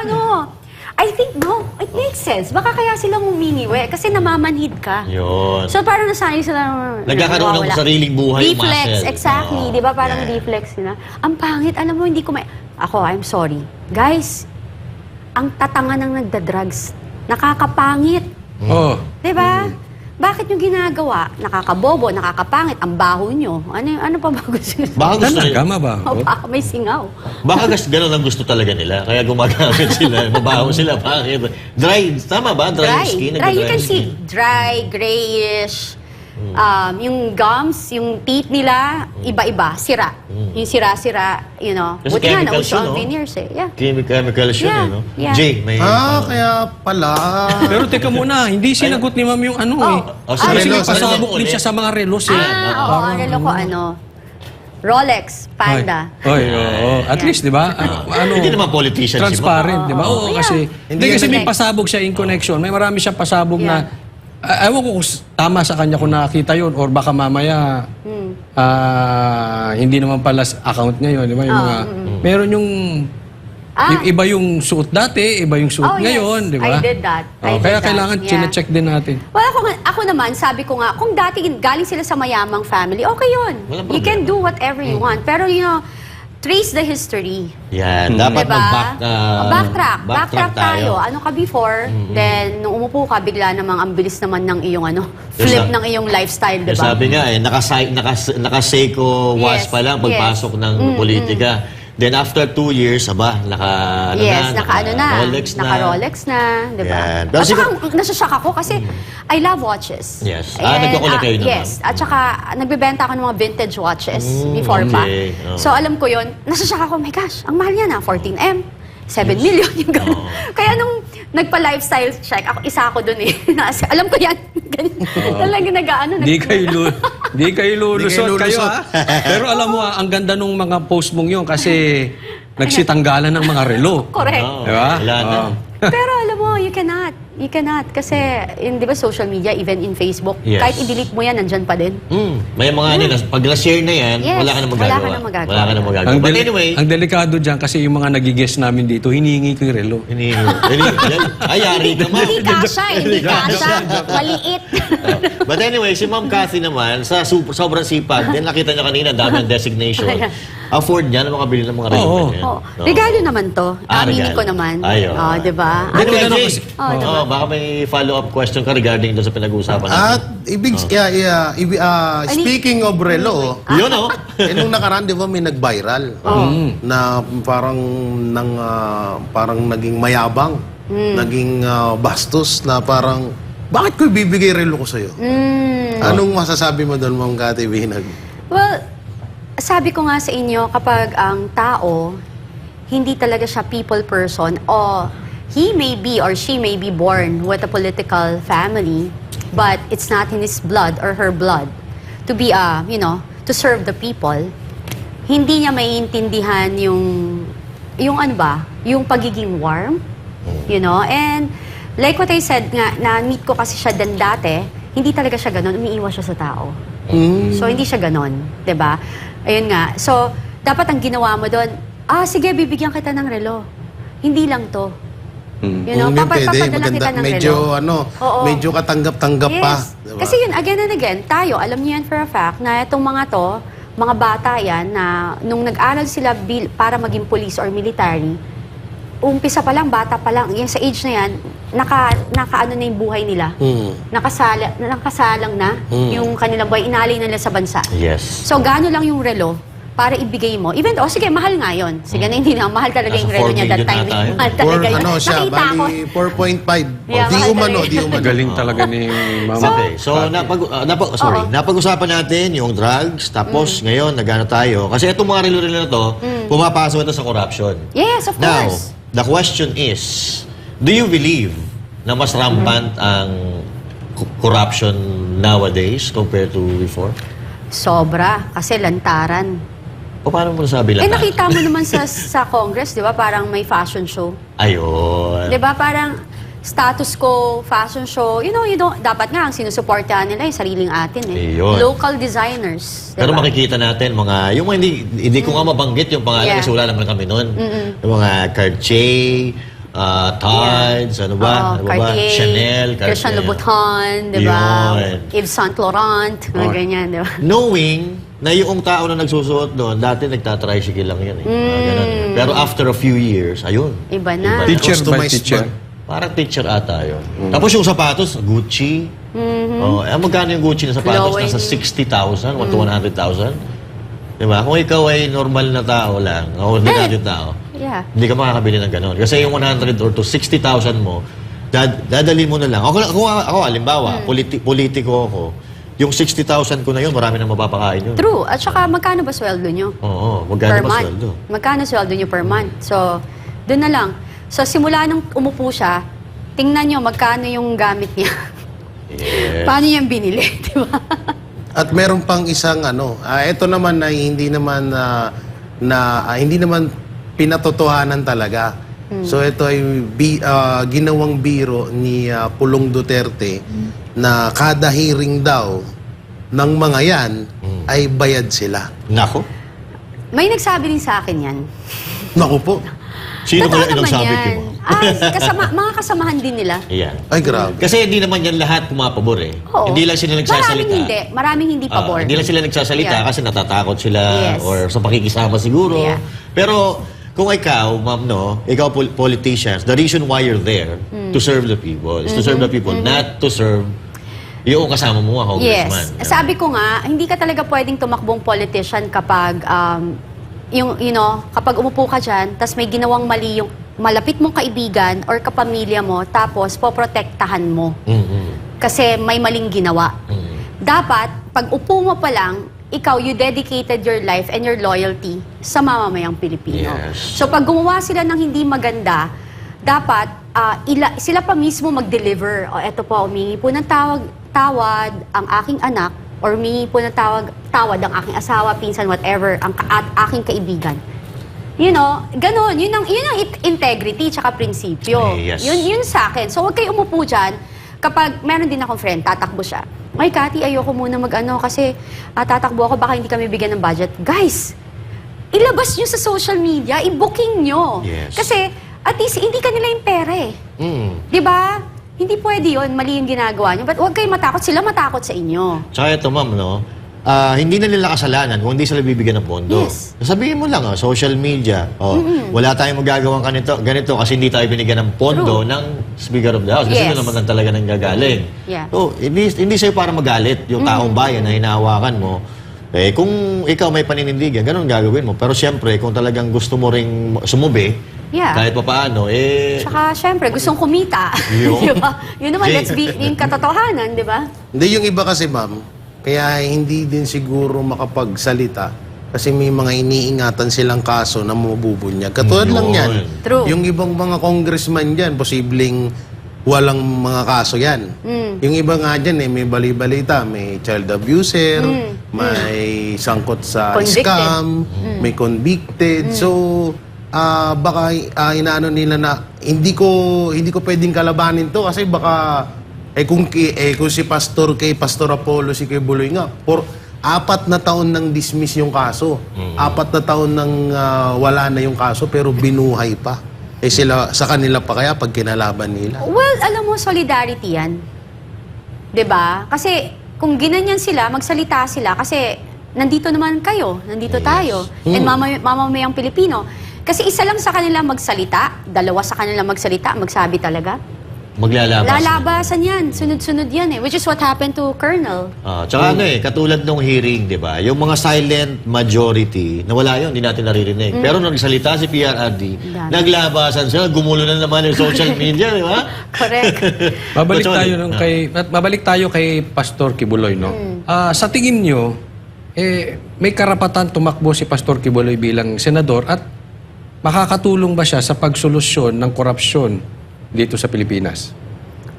I think, no, it makes sense. Baka kaya silang humingiwi kasi namamanhid ka. Yun. So parang nasanay sila Nagkakaroon ng nawawala. sariling buhay yung Reflex, muscle. exactly. Di ba parang reflex nila? Ang pangit, alam mo, hindi ko Ako, I'm sorry. Guys, ang tatanga ng nagda-drugs, nakakapangit. Oh. Di ba? Bakit nyo ginagawa? Nakakabobo, nakakapangit, ang baho nyo. Ano pa ba gusto nyo? Baka gusto Talaga, nila. mabaho. Baka may singaw. Baka ganun ang gusto talaga nila. Kaya gumagamit sila. Mabaho sila. Bakit? Dry. Tama ba? Dry, skin. Dry, you can skin. see. Dry, grayish. Yung gums, yung teeth nila, iba-iba. Sira. Yung sira-sira, you know. Kasi Buti nga, chemicals nauso yun, ang no? veneers Yeah. Chemicals yun, Yeah, no? yeah. Jay, may... Kaya pala. Pero teka muna, hindi sinagot ni ma'am yung Oh, Kasi relo, may pasabog relo din siya sa mga relos Oo, ano ko, Rolex, Panda. Oo. At least, di ba? Hindi naman politician si ma'am. Transparent, di ba? Oo, Yeah. kasi Hindi kasi may connect. pasabog siya in connection. May marami siyang pasabog Yeah. na ewan ko kung tama sa kanya kung nakakita yun or baka mamaya hindi naman pala account niya yun. Di ba? Yung mga, meron yung iba yung suot dati, iba yung suot ngayon. Di ba? I did that. I Kaya did that. kailangan chinecheck din natin. Well, ako naman, sabi ko nga, kung dati galing sila sa mayamang family, okay yun. Walang You can problema. do whatever you want. Pero, trace the history. Yan. Dapat Diba? backtrack tayo. Ano ka before, then nung umupo ka, bigla namang ang bilis naman ng iyong flip ng iyong lifestyle, Kaya diba? sabi nga naka-Seiko watch Yes, pa lang pagpasok ng politika. Then after 2 years, naka Rolex na. Naka-Rolex na, di ba? Yan. Pero At saka, siguro- nasashock ako kasi I love watches. Yes. And, nagkukulit kayo naman. Yes. At saka, nagbebenta ako ng mga vintage watches before pa. okay. So, alam ko yun. Nasashock ako, oh my gosh, ang mahal yan 14M. 7 million yung gano'n. Kaya nung nagpa-lifestyle check, isa ako dun alam ko yan. Talaga nag-ano. Di kayo lulusot kayo, ha? Pero alam mo, ang ganda nung mga post mong yun kasi nagsitanggalan ng mga relo. Correct. Oo. Di ba? Wala na. Pero alam mo, you cannot. You cannot. Kasi, di ba, social media, even in Facebook, Yes. kahit i-delete mo yan, nandyan pa din. May mga pag na-share na yan, Yes. wala ka na magagawa. Wala ka na magagawa. Wala ka na magagawa. Ang, But anyway, ang delikado dyan kasi yung mga nagigess namin dito, hinihingi ko yung relo. ay, yari ka ma. Hindi kasha hindi kasha. Maliit. But anyway, si Ma'am Cathy naman, sa sobrang sipag, then nakita niya kanina, dami ng designation. Afford niya na makabili ng mga relo. Oo. ganyan. Oh, regalo naman to. Aminin regalo. ko naman. Ay, oo. Di ba? Anyway, tinanong Jay, kasi- baka may follow-up question ka regarding doon sa pinag-uusapan At natin. speaking of relo, Yun, oh. nung nakaraan, di ba, may nag-viral na parang naging mayabang, naging bastos na parang, bakit ko ibibigay relo ko sa'yo? Anong masasabi mo doon, Ma'am Cathy Binag? Well, sabi ko nga sa inyo, kapag ang tao, hindi talaga siya people person, o he may be or she may be born with a political family, but it's not in his blood or her blood to be to serve the people, hindi niya maiintindihan yung ano ba, yung pagiging warm, and like what I said nga, na-meet ko kasi siya din dati, hindi talaga siya ganon, umiiwas siya sa tao. So, hindi siya ganon, diba? Ayun nga. So, dapat ang ginawa mo doon, sige, bibigyan kita ng relo. Hindi lang to. Papadala kita ng medyo, relo. medyo katanggap-tanggap pa. Diba? Kasi yun, again and again, tayo, alam niyo yan for a fact, na itong mga bata yan, na nung nag-aral sila para maging police or military, umpisa pa lang, bata pa lang, yung sa age na yan, nakaano na yung buhay nila. Nakasalang na yung kanilang buhay, inalay nila sa bansa. Yes. So, gaano lang yung relo para ibigay mo. Even, sige, mahal nga yun. Sige na, hindi na, mahal talaga yung relo niya that time. Mahal talaga yun. Siya, bali 4.5. Di umano. Galing talaga ni Mama. Okay, so napag-usapan natin yung drugs, tapos ngayon, nagano tayo. Kasi itong mga relo-relo na to, pumapasok ito sa corruption. Yes, of Now, course. the question is, do you believe na mas rampant ang corruption nowadays compared to before? Sobra. Kasi lantaran. O paano mo nasabi lang? Nakita mo naman sa Congress, di ba? Parang may fashion show. Ayun. Di ba? Parang status quo, fashion show. Dapat nga ang sinusuportahan nila yung sariling atin eh. Ayun. Local designers. Diba? Pero makikita natin yung mga hindi ko nga mabanggit yung pangalan kasi wala naman kami nun. Yung mga Cartier, Tards, ano ba? Cartier, Chanel, Christian Louboutin, di ba? Yves Saint Laurent, mga ganyan, di ba? Knowing na yung tao na nagsusuot doon, dati nagtatricycle lang yan eh. Ganun. Pero after a few years, ayun. Iba na. Teacher ba Customized teacher? Parang teacher ata yun. Tapos yung sapatos, Gucci. Magkano yung Gucci na sapatos? Low-end. Nasa 60,000 o 100,000. Diba? Kung ikaw ay normal na tao lang, o ordinaryo tao, hindi ka makakabili ng gano'n. Kasi yung 100 or to 60,000 mo, dadali mo na lang. Ako halimbawa, politiko ako, yung 60,000 ko na yun, marami nang mapapakain yun. True. At saka, magkano ba sweldo nyo? Oo, magkano ba sweldo? Magkano sweldo nyo per month? So, doon na lang. So, simula nung umupo siya, tingnan nyo magkano yung gamit niya. Yes. Paano niya binili, di ba? At meron pang isang ito naman ay hindi naman hindi naman pinatotohanan talaga. So ito ay ginawang biro ni Pulong Duterte na kada hearing daw ng mga yan ay bayad sila. Nako. May nagsabi din sa akin yan. Naku po. Sino Totoo kaya naman nagsabi yan. ko? Mga kasamahan din nila. Ayan. Ay, grabe. Kasi hindi naman yan lahat pumapabor eh. Oo. Hindi lang sila nagsasalita. Maraming hindi pabor. Hindi lang sila nagsasalita kasi natatakot sila Yes. or sa pakikisama siguro. Yeah. Pero kung ikaw, ma'am, ikaw politicians, the reason why you're there to serve the people is to serve the people, not to serve yung kasama mo, congressman. Yes. Sabi ko nga, hindi ka talaga pwedeng tumakbong politician kapag kapag umupo ka dyan, tas may ginawang mali yung malapit mong kaibigan or kapamilya mo, tapos poprotektahan mo. Kasi may maling ginawa. Dapat, pag upo mo pa lang, ikaw, you dedicated your life and your loyalty sa mamamayang Pilipino. Yes. So, pag gumawa sila ng hindi maganda, dapat sila pa mismo mag-deliver. O, eto po, umingi po ng tawad ang aking anak, or humingi po ng tawad ang aking asawa, pinsan, whatever, at aking kaibigan. Ganun. Yun ang integrity tsaka prinsipyo. Yes. Yun sa akin. So, huwag kayo umupo dyan. Kapag meron din akong friend, tatakbo siya. Ay, Cathy, ayoko muna kasi tatakbo ako, baka hindi kami bigyan ng budget. Guys, ilabas nyo sa social media, i-booking nyo. Yes. Kasi, at least, hindi kanila yung pera eh. Diba? Hindi pwede yun, mali yung ginagawa nyo. But huwag kayo matakot, sila matakot sa inyo. Tsaka ito, ma'am, hindi na nila kasalanan kung hindi sila bibigyan ng pondo. Yes. Sabihin mo lang, social media, wala tayong magagawang ganito kasi hindi tayo binigyan ng pondo ng Speaker of the House. Kasi Yes. yun naman talaga nang gagaling. Yeah. So, hindi sa'yo para magalit yung taong bayan na hinahawakan mo. Kung ikaw may paninindigan, ganun gagawin mo. Pero siyempre, kung talagang gusto mo ring sumubi, kahit pa paano, Tsaka, syempre, gustong kumita. Diba? Yun naman, let's be yung katotohanan, di ba? Hindi, yung iba kasi, ma'am, kaya hindi din siguro makapagsalita kasi may mga iniingatan silang kaso na mabubunyag. Katulad lang yan. True. Yung ibang mga congressman dyan, posibleng walang mga kaso yan. Yung iba nga dyan, may bali-balita, may child abuser, may sangkot sa Convicted. scam, may convicted. So, baka inaano nila na hindi ko pwedeng kalabanin to kasi baka kung si Pastor Apollo, si kay Buloy nga, 4 na taon nang dismiss yung kaso. 4 na taon nang wala na yung kaso pero binuhay pa. Sa kanila pa kaya pag kinalaban nila. Well, alam mo, solidarity yan. 'Di ba? Kasi kung ginanyan sila, magsalita sila kasi nandito naman kayo, nandito tayo. And mamamayang Pilipino. Kasi isa lang sa kanila magsalita, 2 sa kanila magsalita, magsabi talaga. Maglalabas. Lalabasan yan. Sunod-sunod yan eh. Which is what happened to Colonel. Tsaka katulad nung hearing, di ba? Yung mga silent majority, nawala yun, hindi natin naririnig. Pero nung nagsalita si PRRD, naglabasan sila, gumulo na naman yung social media, di ba? Correct. Babalik tayo kay Pastor Kibuloy, no? Sa tingin nyo, may karapatan tumakbo si Pastor Kibuloy bilang senador at makakatulong ba siya sa pagsolusyon ng korupsyon dito sa Pilipinas?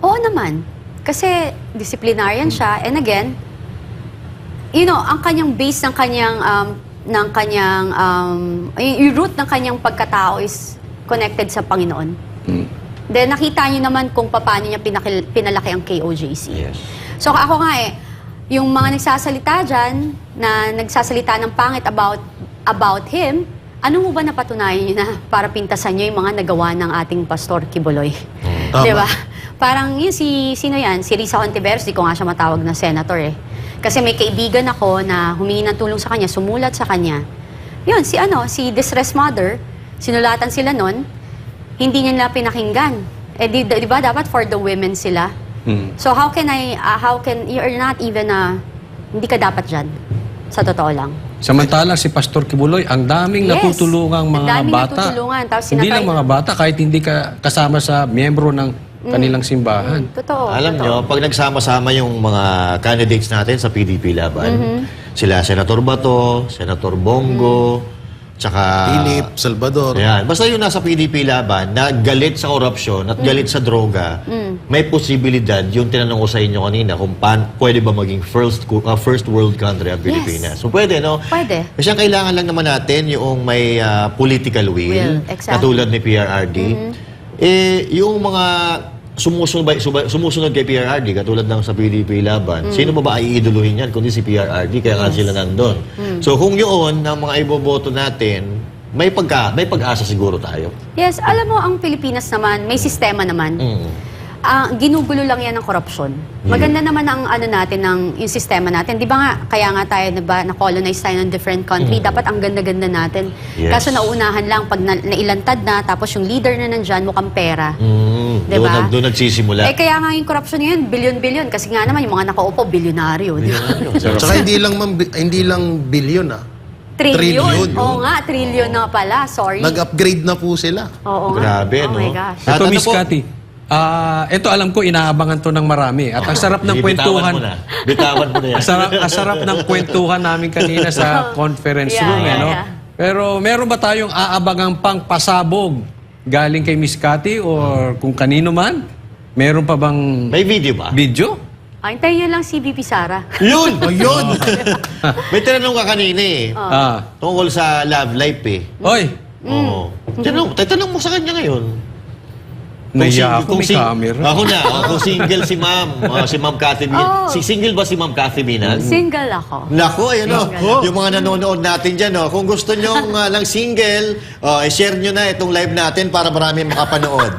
Oo naman. Kasi disciplinarian siya. And again, ang kanyang base ng kanyang yung root ng kanyang pagkatao is connected sa Panginoon. Then nakita niyo naman kung paano niya pinalaki ang KOJC. Yes. So ako nga yung mga nagsasalita dyan, na nagsasalita ng pangit about him, ano mo ba napatunayan niyo na para pintasan niyo yung mga nagawa ng ating Pastor Kibuloy? Di ba? Parang yun, sino yan? Si Risa Hontiveros, di ko nga siya matawag na senator eh. Kasi may kaibigan ako na humingi ng tulong sa kanya, sumulat sa kanya. Yun, si Distress Mother, sinulatan sila nun, hindi niya nila pinakinggan. Di ba dapat for the women sila? So how can you're not even hindi ka dapat dyan. Sa totoo lang. Samantalang si Pastor Kibuloy, ang daming natutulungang mga bata. Hindi lang mga bata, kahit hindi ka kasama sa miyembro ng kanilang simbahan. Totoo. Alam nyo, pag nagsama-sama yung mga candidates natin sa PDP laban, sila Senator Bato, Senator Bongo, tsaka Philip Salvador. Yan. Basta yung nasa PDP laban na galit sa korupsyon at galit sa droga, may posibilidad, yung tinanong ko sa inyo kanina, kung pwede ba maging first world country ang Pilipinas. So pwede, no? Pwede. Kasi ang kailangan lang naman natin yung may political will, exactly. katulad ni PRRD. Yung mga sumusunod kay PRRD, katulad ng sa PDP laban, sino ba iiduluhin yan kundi si PRRD, kaya nga sila nandun. So kung yun, ang mga iboboto natin, may pag-asa siguro tayo. Yes, alam mo, ang Pilipinas naman, may sistema naman. Ginugulo lang yan ng korupsyon. Maganda naman ang natin, yung sistema natin. Di ba nga, kaya nga tayo na-colonize tayo ng different country, dapat ang ganda-ganda natin. Yes. Kaso nauunahan lang, pag nailantad na, tapos yung leader na nandyan, mukhang pera. Diba? Doon nagsisimula. Kaya nga yung korupsyon ngayon, bilyon-bilyon. Kasi nga naman, yung mga nakaupo, bilyonaryo. Tsaka hindi lang bilyon Trilyon. Oo nga, trilyon na pala. Sorry. Nag-upgrade na po sila. Oo Grabe, nga. Oh no? my gosh. Ito, Miss Cathy. Ito alam ko, inaabangan to ng marami. At ang sarap ng kwentuhan. Bitawan mo na yan. Ang sarap ng kwentuhan namin kanina sa conference room. No? Pero meron ba tayong aabangang pang pasabog galing kay Miss Cathy or kung kanino man? Meron pa bang May video ba? video? Antayin niyo lang si BP Sara. Yun! Yun! May tinanong ka kanina tungkol sa love life Oy! Oo. Tanong mo sa kanya ngayon. Naiya ako, may camera. Ako na, kung single si ma'am, si Ma'am Cathy single ba si Ma'am Cathy Binag? Single ako. Nako, ayun yung mga nanonood natin dyan, kung gusto nyo lang single, share nyo na itong live natin para marami makapanood.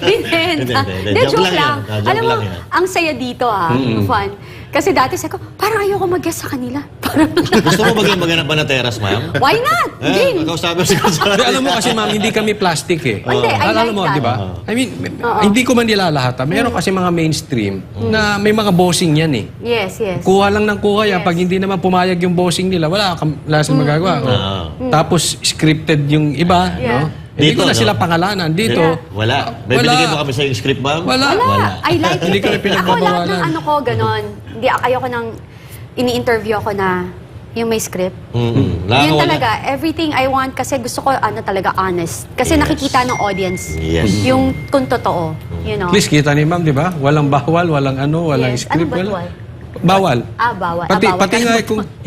Hindi, joke lang. Alam mo, ang saya dito fun. Kasi dati sabi ko, parang ayoko mag-guess sa kanila. Gusto mo maging Banateras, ma'am? Why not? Game. Alam mo kasi ma'am, hindi kami plastic eh. Hindi, I alam like mo, that. di ba? I mean, hindi ko man nilalahata. Meron kasi mga mainstream na may mga bossing yan eh. Yes, yes. Kuha lang ng kuha yan. Pag hindi naman pumayag yung bossing nila, wala silang magagawa. Tapos scripted yung iba, no? Hindi ko na sila pangalanan. Dito, wala. Bibigyan mo kami sa yung script, ma'am? Wala. I like it. Hindi ko na Ako lahat pinagbabawalan. ng ko, ganon. Hindi, ayoko nang ini-interview ako na Yung may script. Yun Nakakawala. talaga, everything I want kasi gusto ko talaga honest. Kasi Yes. nakikita ng audience Yes. yung kung totoo. You know? At least kita ni ma'am, di ba? Walang bawal, walang walang Yes. script. Ano ba wala. Bawal. Bawal. Pati nga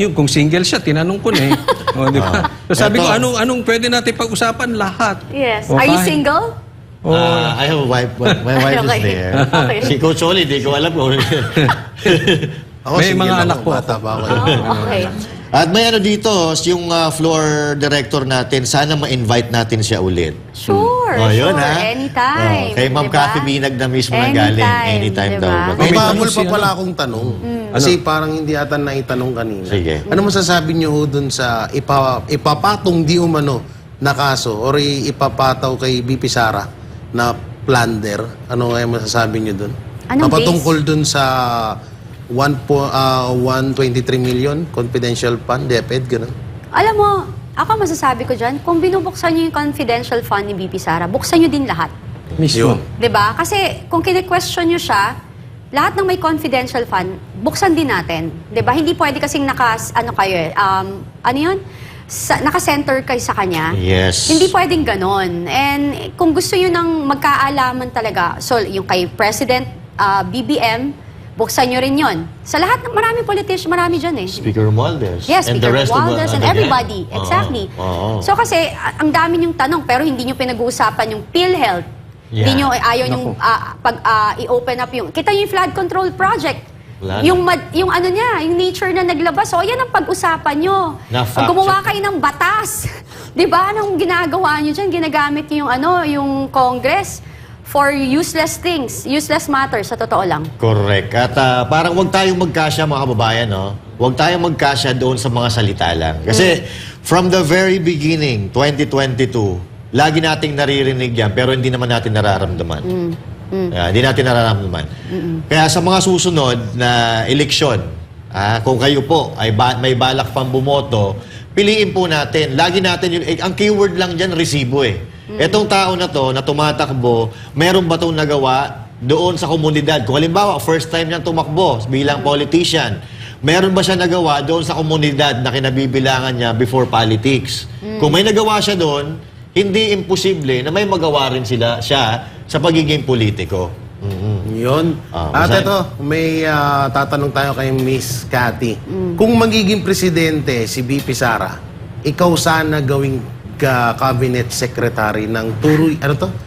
kung single siya, tinanong ko na eh. O, di ba? So, sabi ko, Eto. anong pwede natin pag-usapan? Lahat. Yes. O, Are you fine. single? I have a wife. My wife is Okay. there. Okay. Si Coach Oli, di ko alam kung... Ako, May single mga ako, anak po bata ako. pa ako. Oh, okay. At may ano dito, yung floor director natin, sana ma-invite natin siya ulit. Sure, Oh, yun, sure. ha? Anytime. Kay Ma'am diba? Cathy Binag na mismo na galing. Anytime diba? daw. May May bahabol tanong pa si pala akong tanong. Kasi parang hindi ata naitanong kanina. Sige. Ano masasabi niyo ho dun sa ipapatong di umano na kaso or ipapataw kay BP Sara na plunder? Ano kaya masasabi niyo dun? Anong Papatungkol dun sa 123 million confidential fund, DepEd, gano'n? Alam mo, ako masasabi ko dyan, kung binubuksan nyo yung confidential fund ni BP Sara, buksan nyo din lahat. Mismo. Yun. 'Di ba? Kasi kung kine-question nyo siya, lahat ng may confidential fund, buksan din natin. 'Di ba? Hindi pwede kasing naka-center kayo sa kanya. Yes. Hindi pwedeng ganon. And kung gusto nyo ng magkaalaman talaga, so yung kay President BBM, buksan nyo rin yon. Sa lahat ng maraming politician, marami dyan eh. Speaker Romualdez. Yes, And Speaker the rest of Romualdez and ano everybody. yan? Exactly. Oo. So kasi, ang dami niyong tanong, pero hindi niyo pinag-uusapan yung PhilHealth. Yeah. Hindi niyo, ayaw niyong i-open up yung... Kita niyo yung flood control project. Wala Yung ano niya, yung nature na naglabas. So, yan ang pag-usapan niyo. Na-fact Pag gumawa check. kayo ng batas, di ba? Anong ginagawa niyo dyan? Ginagamit niyo yung Congress for useless things, useless matters, sa totoo lang. Correct. At parang huwag tayong magkasya, mga kababayan, no? Huwag tayong magkasya doon sa mga salita lang. Kasi from the very beginning, 2022, lagi nating naririnig yan, pero hindi naman natin nararamdaman. Hindi natin nararamdaman. Kaya sa mga susunod na eleksyon, kung kayo po ay may balak pang bumoto, piliin po natin. Lagi natin ang keyword lang dyan, resibo eh. Etong tao na to, na tumatakbo, meron ba itong nagawa doon sa komunidad? Kung halimbawa, first time niyang tumakbo bilang politician, meron ba siya nagawa doon sa komunidad na kinabibilangan niya before politics? Kung may nagawa siya doon, hindi imposible na may magawa rin siya sa pagiging politiko. Yun. At basahin. ito, may tatanong tayo kay Miss Cathy. Kung magiging presidente si BP Sara, ikaw sana gawing cabinet secretary ng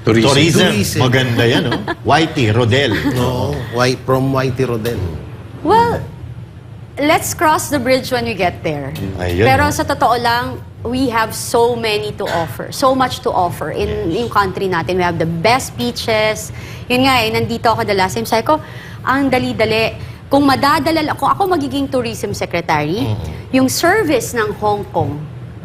Tourism. Maganda yan, no? Whitey Rodel. No, from Whitey Rodel. Well, let's cross the bridge when we get there. Ayun, Pero no? sa totoo lang, we have so many to offer. So much to offer in yung country natin. We have the best beaches. Yun nga nandito ako the last time. Sabi ko, ang dali-dali. Kung ako magiging tourism secretary, yung service ng Hong Kong,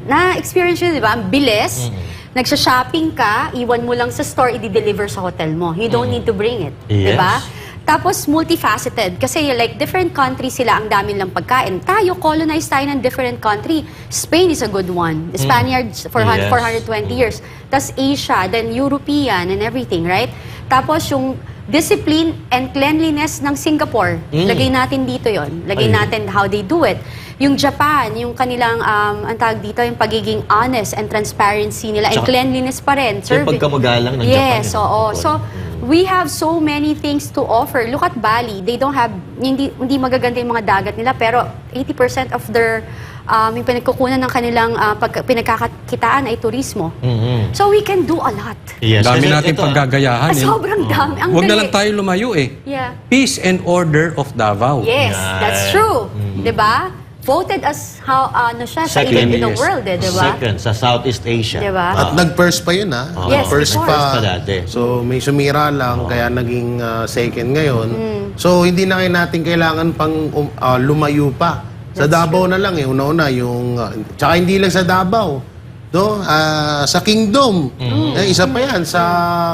na-experience yun, di ba? Ang bilis. Nagsha-shopping ka, iwan mo lang sa store, i-deliver sa hotel mo. You don't need to bring it. Di ba? Yes. Tapos multifaceted kasi like different countries sila ang dami lang pagkain. Tayo colonized tayo ng different country. Spain is a good one. The Spaniards for Yes. 420 years. Tapos Asia, then European and everything, right? Tapos yung discipline and cleanliness ng Singapore. Lagay natin dito yon. Lagay natin how they do it. Yung Japan, yung kanilang, ang tawag dito, yung pagiging honest and transparency nila and Tsaka- cleanliness pa rin. Yung pagkamagalang ng Japan. Yes, oo. So, we have so many things to offer. Look at Bali. They don't have, hindi magaganda yung mga dagat nila, pero 80% of their, yung pinagkukunan ng kanilang pinagkakakitaan ay turismo. So, we can do a lot. Yes. Dami Kasi natin ito, paggagayahan. eh. Sobrang dami. Ang Huwag na dali. lang tayo lumayo eh. Yeah. Peace and Order of Davao. Yes, that's true. Diba? Voted as sa elite in the world, diba? Second, sa Southeast Asia. Diba? At nag-first pa yun, ha? Yes, First of course. pa. Pa dati. So, may sumira lang, kaya naging second ngayon. So, hindi na natin kailangan pang lumayo pa. Sa Davao na lang, una-una, yung... tsaka hindi lang sa Davao. No? Sa Kingdom. Isa pa yan. Sa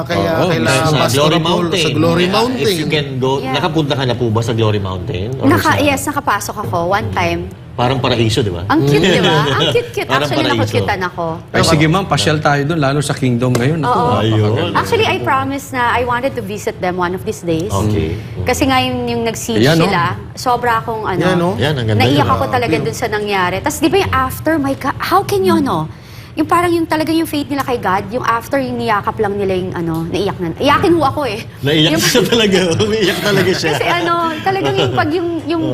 Sa Glory Mountain. Sa Glory Yeah, Mountain. If you can go, Yeah. nakapunta ka na po ba sa Glory Mountain? Or Yes, nakapasok ako one time. Parang paraiso, di ba? Ang cute, di ba? Ang cute-cute. Parang Actually, paraiso. nakukyutan ako. Ay, sige ma'am, pasyal tayo doon, lalo sa Kingdom ngayon. Oo. Ayun. Actually, I promised na I wanted to visit them one of these days. Okay. Kasi nga yung nag-siege Yan, no? sila, sobra akong Yan, no? Yan, ang ganda naiyak yun. ako talaga dun sa nangyari. Tapos di ba yung after, my God, how can you, yung parang yung talaga yung faith nila kay God, yung after yung niyakap lang nila yung naiyak na. Iyakin ho ako eh. Naiyak Yung- siya talaga. Umiiyak talaga siya. Kasi talagang yung pag yung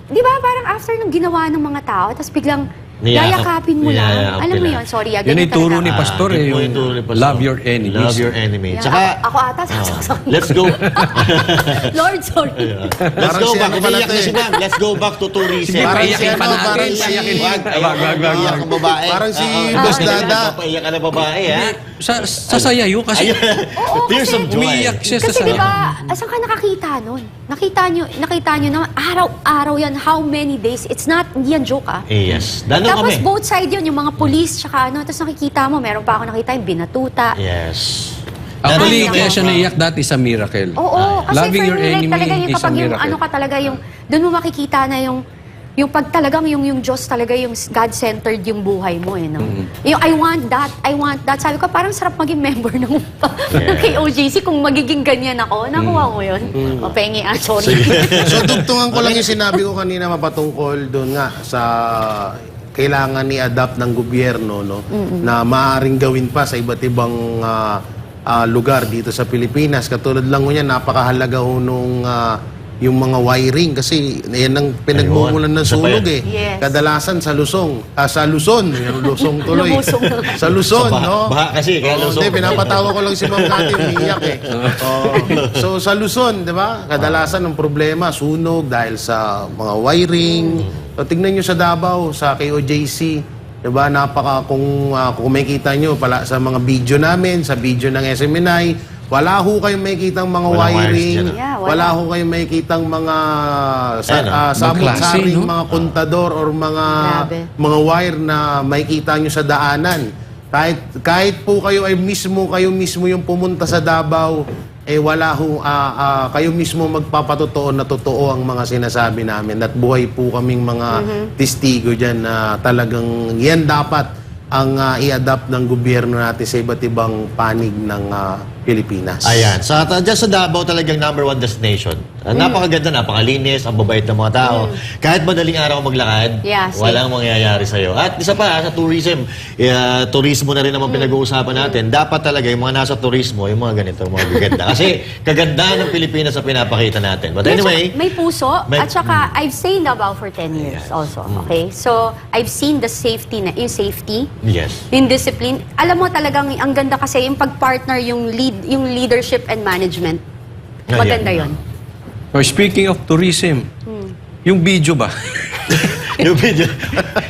di ba parang after nung ginawa ng mga tao, tapos biglang yayakapin mo lang. Niyayakap Alam mo nila. yun, sorry. Yun yung turo ni Pastor Yun eh, po yung turo ni Pastor. love your enemies. Love your enemy. Yeah, Tsaka, ako ata, sasaksak. let's go. Lord, sorry. Let's Parang go si back. ano pala Umiiyak to na eh. si ma'am. Let's go back to tourism. Sige, Parang paiyakin si pa ano, natin. parang si- Paiyakin pa. Wag, Wag, wag, wag. iyak ang babae. Parang si Ah, Boss ah, Dada. Papaiyak ka na babae, ha? Sasaya yun kasi Tears of joy. umiiyak siya sa Kasi di ba, saan ka nakakita nun? Nakita nyo na araw-araw yan, how many days? It's not, hindi yan joke Yes. Dano Tapos kami. both side yun, yung mga police, tsaka tapos nakikita mo, meron pa ako nakita yung binatuta. Yes. Actually, Ay, kaya nako. siya naiyak dati sa Miracle. Oo, kasi Loving for your me, like, enemy talaga yung is a kapag yung miracle. ka talaga yung, doon mo makikita na yung pag talagang yung Diyos talaga yung God-centered yung buhay mo eh, no? Yung I want that. Sabi ko, parang sarap maging member ng KOJC kung magiging ganyan ako. Nakuha mo yun? O, pengi, sorry. So dugtungan ko lang yung sinabi ko kanina mapatungkol doon nga sa kailangan ni-adapt ng gobyerno na maaaring gawin pa sa iba't ibang lugar dito sa Pilipinas. Katulad lang ko niya, napakahalaga ho nung yung mga wiring kasi yan ang pinagmumulan ng Isa pa sunog yan. eh. Yes. Kadalasan sa Luzon. Sa Luzon. Yung Luzon tuloy. Lumusong na. Sa Luzon, no? Baha kasi, kaya Luzon. Hindi, pinapatawa ko lang si Ma'am Cathy, umiiyak eh. So sa Luzon, di ba? Kadalasan ng problema, sunog dahil sa mga wiring. So tignan nyo sa Davao, sa KOJC, di ba? Kung makikita nyo pala sa mga video namin, sa video ng SMNI, wala ho kayong makikitang mga Walang wires wiring, dyan, Yeah, wala ho kayong makikitang mga Ayan, sabot-saring magklase, no? mga kontador or Grabe. mga wire na makikita nyo sa daanan. Kahit po kayo mismo yung pumunta sa Davao, wala ho, kayo mismo magpapatotoo na totoo ang mga sinasabi namin at buhay po kaming mga testigo dyan na talagang yan dapat ang i-adapt ng gobyerno natin sa iba't ibang panig ng Pilipinas. Ayan. Dyan sa Davao talagang #1 destination. Napakaganda, napakalinis, ang babait ng mga tao. Kahit madaling araw maglakad, Yeah, safe. walang mangyayari sa'yo. At isa pa, sa tourism, turismo na rin naman pinag-uusapan natin. Dapat talaga yung mga nasa turismo, yung mga ganito, mga gaganda. Kasi kagandahan ng Pilipinas sa pinapakita natin. But anyway, May puso. may- At saka, I've stayed in Davao for 10 years also. Okay? So, I've seen the safety, yung safety, yes. yung discipline. Alam mo talagang, ang ganda kasi yung pag-partner yung leadership and management. Ayan. Maganda yun. Oh, speaking of tourism, yung video ba? Yung video,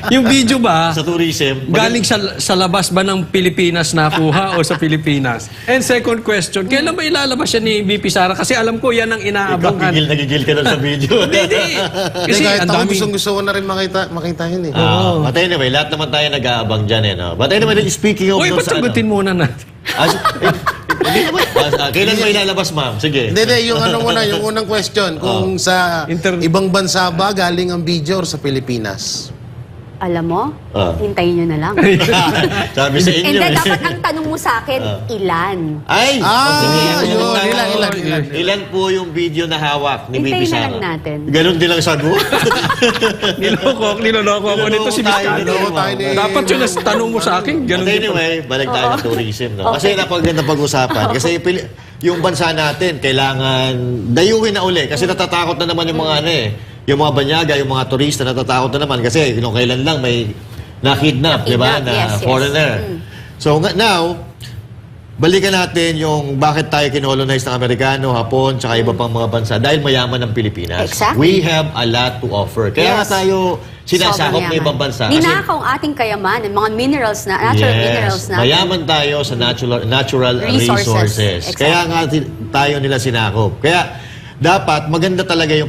Yung video ba, sa tourism, galing sa labas ba ng Pilipinas nakuha o sa Pilipinas? And second question, kailan ba ilalabas siya ni VP Sara? Kasi alam ko yan ang ikaw, inaabangan. nagigil ka na sa video. Hindi. Kasi Kasi kahit ang ako daming... gusto ko na rin makita yun eh. But anyway, lahat naman tayo nag-aabang dyan eh. No? But anyway, speaking of... Uy, doon ba't sa ano- sagutin muna natin? Hindi naman. Kailan mo ilalabas, ma'am? Sige. Hindi, yung yung unang question, kung sa ibang bansa ba galing ang video or sa Pilipinas? Alam mo, Ah. hintayin nyo na lang. Sabi sa And inyo then, eh. dapat ang tanong mo sa akin, ilan? Ay! Yun, ilan. Ilan po yung video na hawak ni Bibi Hintayin na Sara? lang natin. Ganon din lang sagot. Niloloko ako nito si Miss Tayo, Carlo. niloloko tayo ni- Dapat yun ang tanong mo sa akin. Ganun But din. anyway, balik tayo sa tourism. No? Kasi Okay. napaganda pag-usapan. Kasi yung bansa natin, kailangan dayuhin na uli. Kasi natatakot na naman yung mga yung mga banyaga, yung mga turista, natatakot na naman. Kasi kung kailan lang may nakidnap, di ba, na Yes, yes. foreigner. So now, balikan natin yung bakit tayo kinolonize ng Amerikano, Hapon, tsaka iba pang mga bansa. Dahil mayaman ng Pilipinas. Exactly. We have a lot to offer. Kaya Yes. nga tayo sinasakop Sobrang ng ibang yaman. bansa. Ninakaw ang ating kayamanan, mga minerals natural minerals na. Mayaman tayo sa natural resources. Exactly. Kaya nga tayo nila sinakop. Kaya dapat maganda talaga yung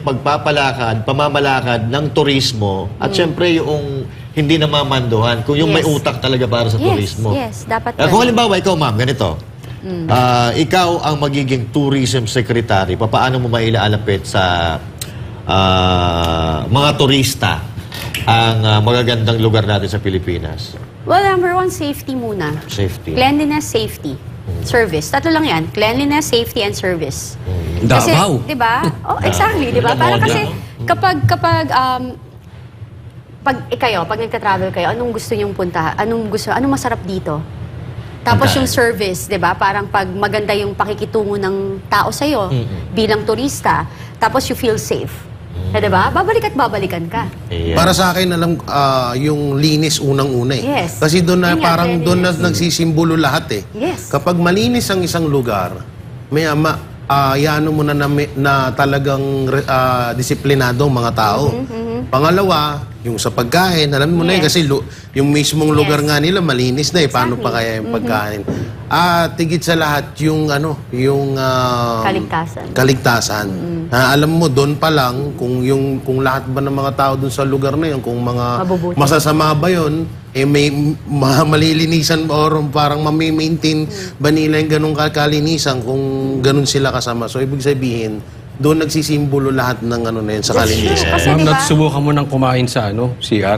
pamamalakad ng turismo at syempre yung hindi namamanduhan, kung yung may Yes. utak talaga para sa turismo. Yes, dapat Kung ganun. halimbawa, ikaw ma'am, ganito. Ikaw ang magiging tourism secretary. Paano mo mailaalapit sa mga turista ang magagandang lugar natin sa Pilipinas? Well, number one, safety muna. Safety. Cleanliness, safety. Service. Tatlo lang yan. Cleanliness, safety, and service. Kasi, Davao. di ba? Oh, exactly, di ba? Para kasi, kapag pag nagta-travel kayo, anong gusto nyong punta? Anong masarap dito? Tapos yung service, di ba? Parang pag maganda yung pakikitungo ng tao sa'yo bilang turista, tapos you feel safe. Di ba? Babalik at babalikan ka. Yeah. Para sa akin, yung linis unang-una eh. Yes. Kasi doon na, Yun nga, parang doon na cleanliness. nagsisimbolo lahat eh. Yes. Kapag malinis ang isang lugar, yano mo na talagang disiplinado ang mga tao. Pangalawa, yung sa pagkain, alam mo na yun, Yes. kasi yung mismong lugar Yes. nga nila malinis na eh. Paano Exactly. pa kaya yung pagkain? At higit sa lahat, yung kaligtasan. Alam mo, doon pa lang, kung lahat ba ng mga tao doon sa lugar na yun, kung mga Mabubuti. masasama ba yun, may malilinisan or parang mamimaintain ba nila yung ganong kalinisan kung ganun sila kasama. So, ibig sabihin, doon nagsisimbolo lahat ng na yun sa kalinisan. Kasi Ma'am, di ba? nasubukan mo nang kumain sa CR?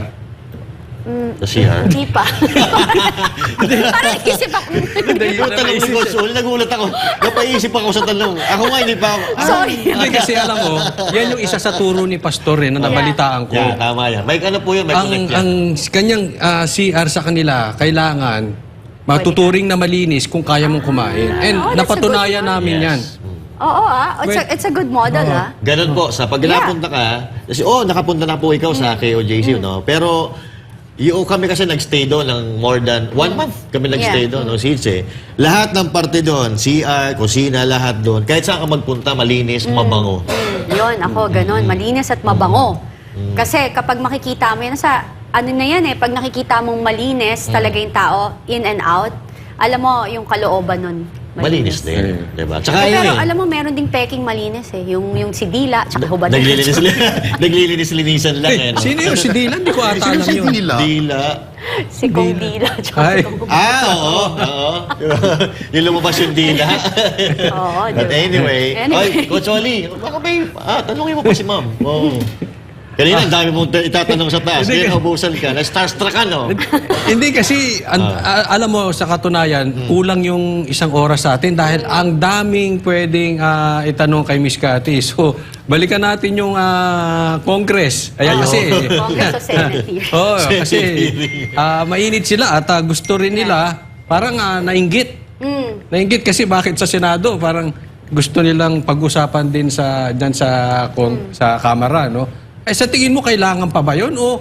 Sa CR? Hindi pa. Parang isip ako. Yung tanong ni Coach Ul, nagulat ako. Napaisip ako sa tanong. Ako nga, hindi pa ako. Sorry. Hindi kasi alam mo, yan yung isa sa turo ni Pastor na nabalitaan ko. Yeah, tama yan. May ano po yun, may connect yan. Ang kanyang CR sa kanila, kailangan matuturing na malinis kung kaya mong kumain. And Oh, that's a good napatunayan one. namin yan. Oo it's a good model Ganun po, sa pag napunta ka, kasi nakapunta na po ikaw sa KOJC, no? Pero, kami kasi nagstay doon ng more than 1 month kami nagstay doon, no? Sitse. Lahat ng parte doon, CR, kusina, lahat doon. Kahit saan ka magpunta, malinis, mabango. Yun, ako, ganun. Malinis at mabango. Kasi kapag makikita mo yan na yan pag nakikita mong malinis talaga yung tao, in and out, alam mo, yung kalooban nun. Malinis din, diba? Tsaka Pero yun alam mo, meron ding peking malinis Yung si Dila, tsaka hubad. Naglilinis-linisan lang, no? Sino yung si Dylan? Hindi ko ata alam yun. Dila. Si Kong Dila, tsaka Ay. si Kong Oo. Yung lumabas yung dila. Oo, But diba? anyway, Anyway. Coach Oli, baka tanungin mo pa si ma'am. Oh. Kanina, ang dami mong itatanong sa taas. Hindi Kaya naubusan ka. Na-starstruck ka, no? Hindi kasi, alam mo, sa katunayan, kulang yung 1 oras sa atin dahil ang daming pwedeng itanong kay Miss Cathy. So, balikan natin yung Congress. Ayan kasi. Congress o Senate hearing. Oo, kasi mainit sila at gusto rin nila, parang nainggit. Nainggit kasi bakit sa Senado, parang gusto nilang pag-usapan din dyan sa Kamara, no? Sa tingin mo, kailangan pa ba yun? O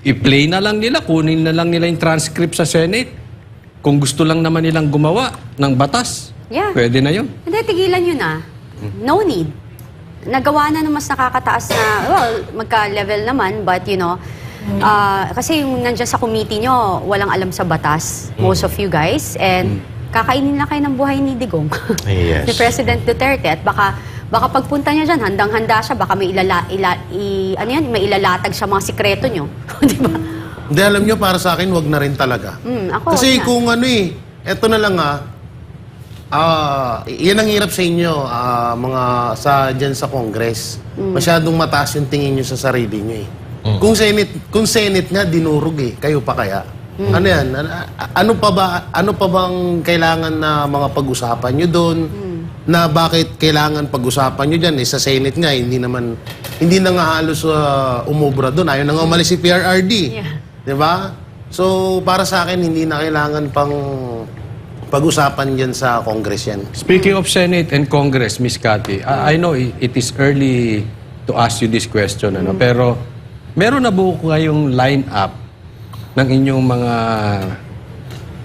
i-play na lang nila, kunin na lang nila yung transcript sa Senate? Kung gusto lang naman nilang gumawa ng batas, pwede na yun. Hindi, tigilan yun No need. Nagawa na mas nakakataas na, magka-level naman, but kasi yung nandiyan sa committee nyo, walang alam sa batas, most of you guys, and kakainin lang kayo ng buhay ni Digong. Yes. Ni President Duterte, at baka pagpunta niya dyan, handang-handa siya, baka may ilalatag siya mga sikreto nyo. Di ba? Hindi, alam nyo, para sa akin, wag na rin talaga. Ako, Kasi wag na. kung eto na lang yan ang hirap sa inyo, dyan sa Congress. Masyadong mataas yung tingin nyo sa sarili nyo Kung Senate nga, dinurog kayo pa kaya? Ano yan? Ano pa bang kailangan na mga pag-usapan nyo doon? Na bakit kailangan pag-usapan nyo dyan? Sa Senate nga, hindi na nga halos umubra doon. Ayaw na nga umalis si PRRD. Di ba? So, para sa akin, hindi na kailangan pang pag-usapan dyan sa Congress yan. Speaking of Senate and Congress, Miss Cathy, I know it is early to ask you this question, pero meron na buo kayong line-up ng inyong mga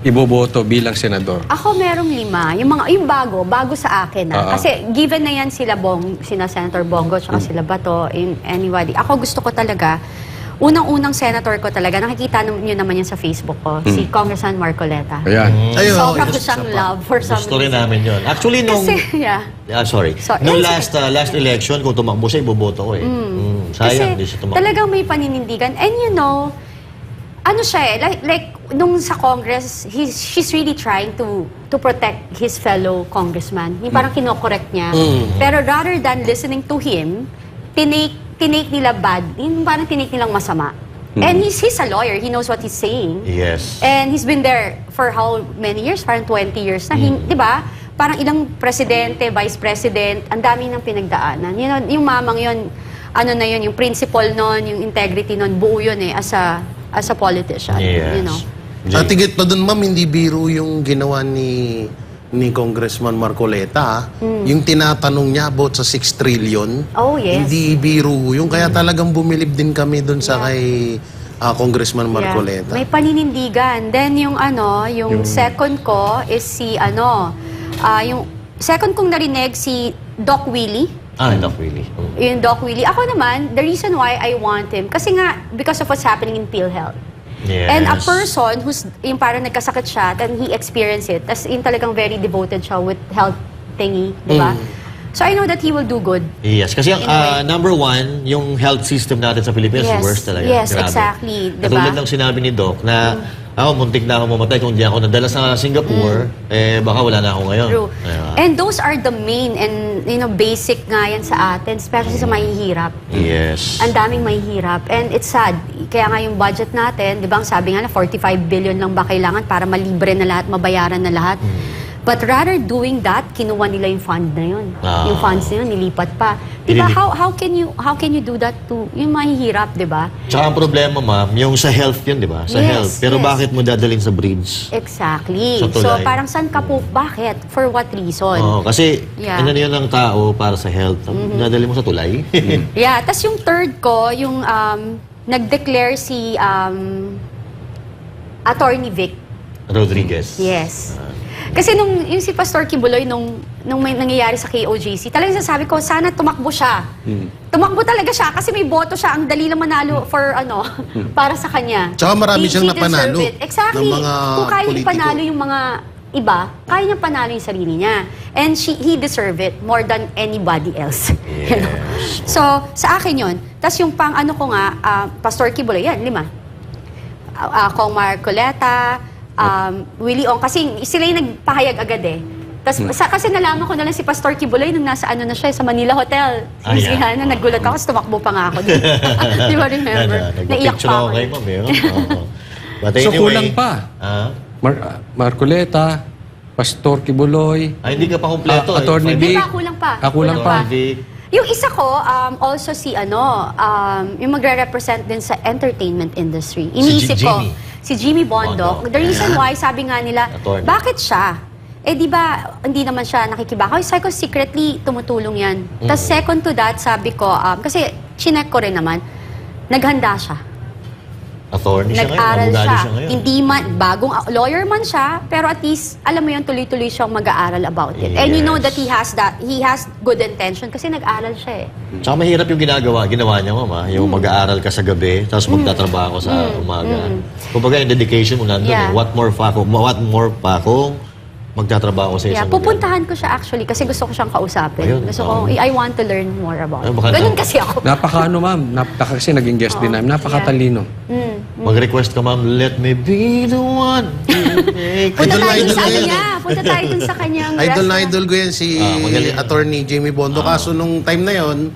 iboboto bilang senador? Ako merong 5. Yung bago sa akin Kasi given na yan sina Senator Bongo tsaka sila Bato, anybody. Ako gusto ko talaga, unang-unang senator ko talaga, nakikita nyo naman yan sa Facebook ko, si Congressman Marcoleta. Ayan. Sobrang ko siyang love for some Gusto rin reason. namin yun. Actually, nung... Kasi, sorry. Nung last election, kung tumakbo siya, iboboto ko Sayang, hindi siya tumakbo. Talagang may paninindigan. And ano siya like nung sa Congress, she's really trying to protect his fellow congressman. Yung parang kinokorek niya. Pero rather than listening to him, tinake nila bad, yung parang tinake nilang masama. And he's a lawyer. He knows what he's saying. Yes. And he's been there for how many years? Parang 20 years na. Di ba? Parang ilang presidente, vice president, ang dami ng pinagdaanan. You know, yung mamang yun, ano na yun, yung principle nun, yung integrity nun, buo yun as a politician. Yes. You know? At higit pa dun, ma'am, hindi biro yung ginawa ni Congressman Marcoleta. Yung tinatanong niya about sa 6 trillion. Oh, yes. Hindi biro yung kaya talagang bumilib din kami dun sa kay Congressman Marcoleta. May paninindigan. Then yung yung second ko is si yung second kong narinig si Doc Willie. Not really. Yung Doc Willie. Ako naman, the reason why I want him, kasi nga, because of what's happening in PhilHealth. Yes. And a person who's, yung parang nagkasakit siya, then he experienced it. Tapos yung talagang very devoted siya with health thingy, di ba? So I know that he will do good. Yes, kasi In a way. number one, yung health system natin sa Pilipinas, Yes. worst talaga. Yes, Grabe. exactly. Diba? Katulad ng sinabi ni Doc na ako, muntik na ako mamatay kung di ako nadala sa Singapore, baka wala na ako ngayon. True. Diba? And those are the main and basic nga yan sa atin, especially sa mahihirap. Yes. Ang daming mahihirap. And it's sad. Kaya nga yung budget natin, di ba, ang sabi nga na 45 billion lang ba kailangan para malibre na lahat, mabayaran na lahat. But rather doing that, kinuha nila yung fund na yun. Yung funds na yun, nilipat pa. Di ba, how can you do that to yung mahihirap, di ba? Tsaka ang problema, ma'am, yung sa health yun, di ba? Sa Yes, health. Pero yes. bakit mo dadalhin sa bridge? Exactly. Sa tulay. So parang saan ka po, bakit? For what reason? Oo, kasi Yeah. ano yun ng tao para sa health. Dadalhin mo sa tulay. Yeah, tas yung third ko, yung nag-declare si Attorney Vic. Rodriguez. Yes. Kasi yung si Pastor Kibuloy, nung may nangyayari sa KOJC, talagang sasabi ko, sana tumakbo siya. Tumakbo talaga siya kasi may boto siya. Ang dali lang manalo for para sa kanya. Tsaka marami siyang deserve napanalo it. Exactly. ng mga Kung kaya politiko. ipanalo yung mga iba, kaya niya panalo yung sarili niya. And he deserve it more than anybody else. You know? So, sa akin yun. Tapos yung ko nga, Pastor Kibuloy, yan, 5. Kong Marcoleta, Willie Ong, kasi sila yung nagpahayag agad eh. Kasi nalaman ko na lang si Pastor Kibuloy nung nasa na siya, sa Manila Hotel. Yeah. Nagulat ako, tumakbo pa nga ako. Di ba remember? Naiyak Nagpa-picture pa ako ako. kay ma'am eh. Oo. But So anyway, kulang pa. Marcoleta, Pastor Kibuloy, hindi ka pa kompleto. Attorney Di Vic. ba? Kulang pa. Kulang pa. Vic. Yung isa ko, also si yung magre-represent din sa entertainment industry. Iniisip ko, Jimmy. si Jimmy Bondoc. Bondoc. The reason why, sabi nga nila, Attorney. bakit siya? Di ba, hindi naman siya nakikibakaw. Sabi ko, secretly, tumutulong yan. Tapos second to that, sabi ko, kasi chinek ko rin naman, naghanda siya. Attorney siya ngayon. Nag-aral Abogado siya. siya ngayon. Hindi man, bagong lawyer man siya, pero at least, alam mo yun, tuloy-tuloy siyang mag-aaral about it. And you know that he has good intention kasi nag-aral siya eh. Tsaka mahirap yung ginawa niya, mama. Yung mag-aaral ka sa gabi, tapos magtatrabaho sa umaga. Kumbaga, yung dedication mo nandun Yeah. eh. What more pa kung magtatrabaho sa Yeah, isang pupuntahan ko siya actually kasi gusto ko siyang kausapin. Ayun, Gusto ko, I want to learn more about it. baka Ganun na- kasi ako. Ma'am. Kasi naging guest din namin. Napakatalino. Mag-request ka, ma'am, let me be the one. Punta Idol na tayo dun idol sa ko yan. kanya. Punta tayo dun sa kanyang Idol na restaurant. idol ko yan si magaling. Attorney Jamie Bondo. Kaso nung time na yon,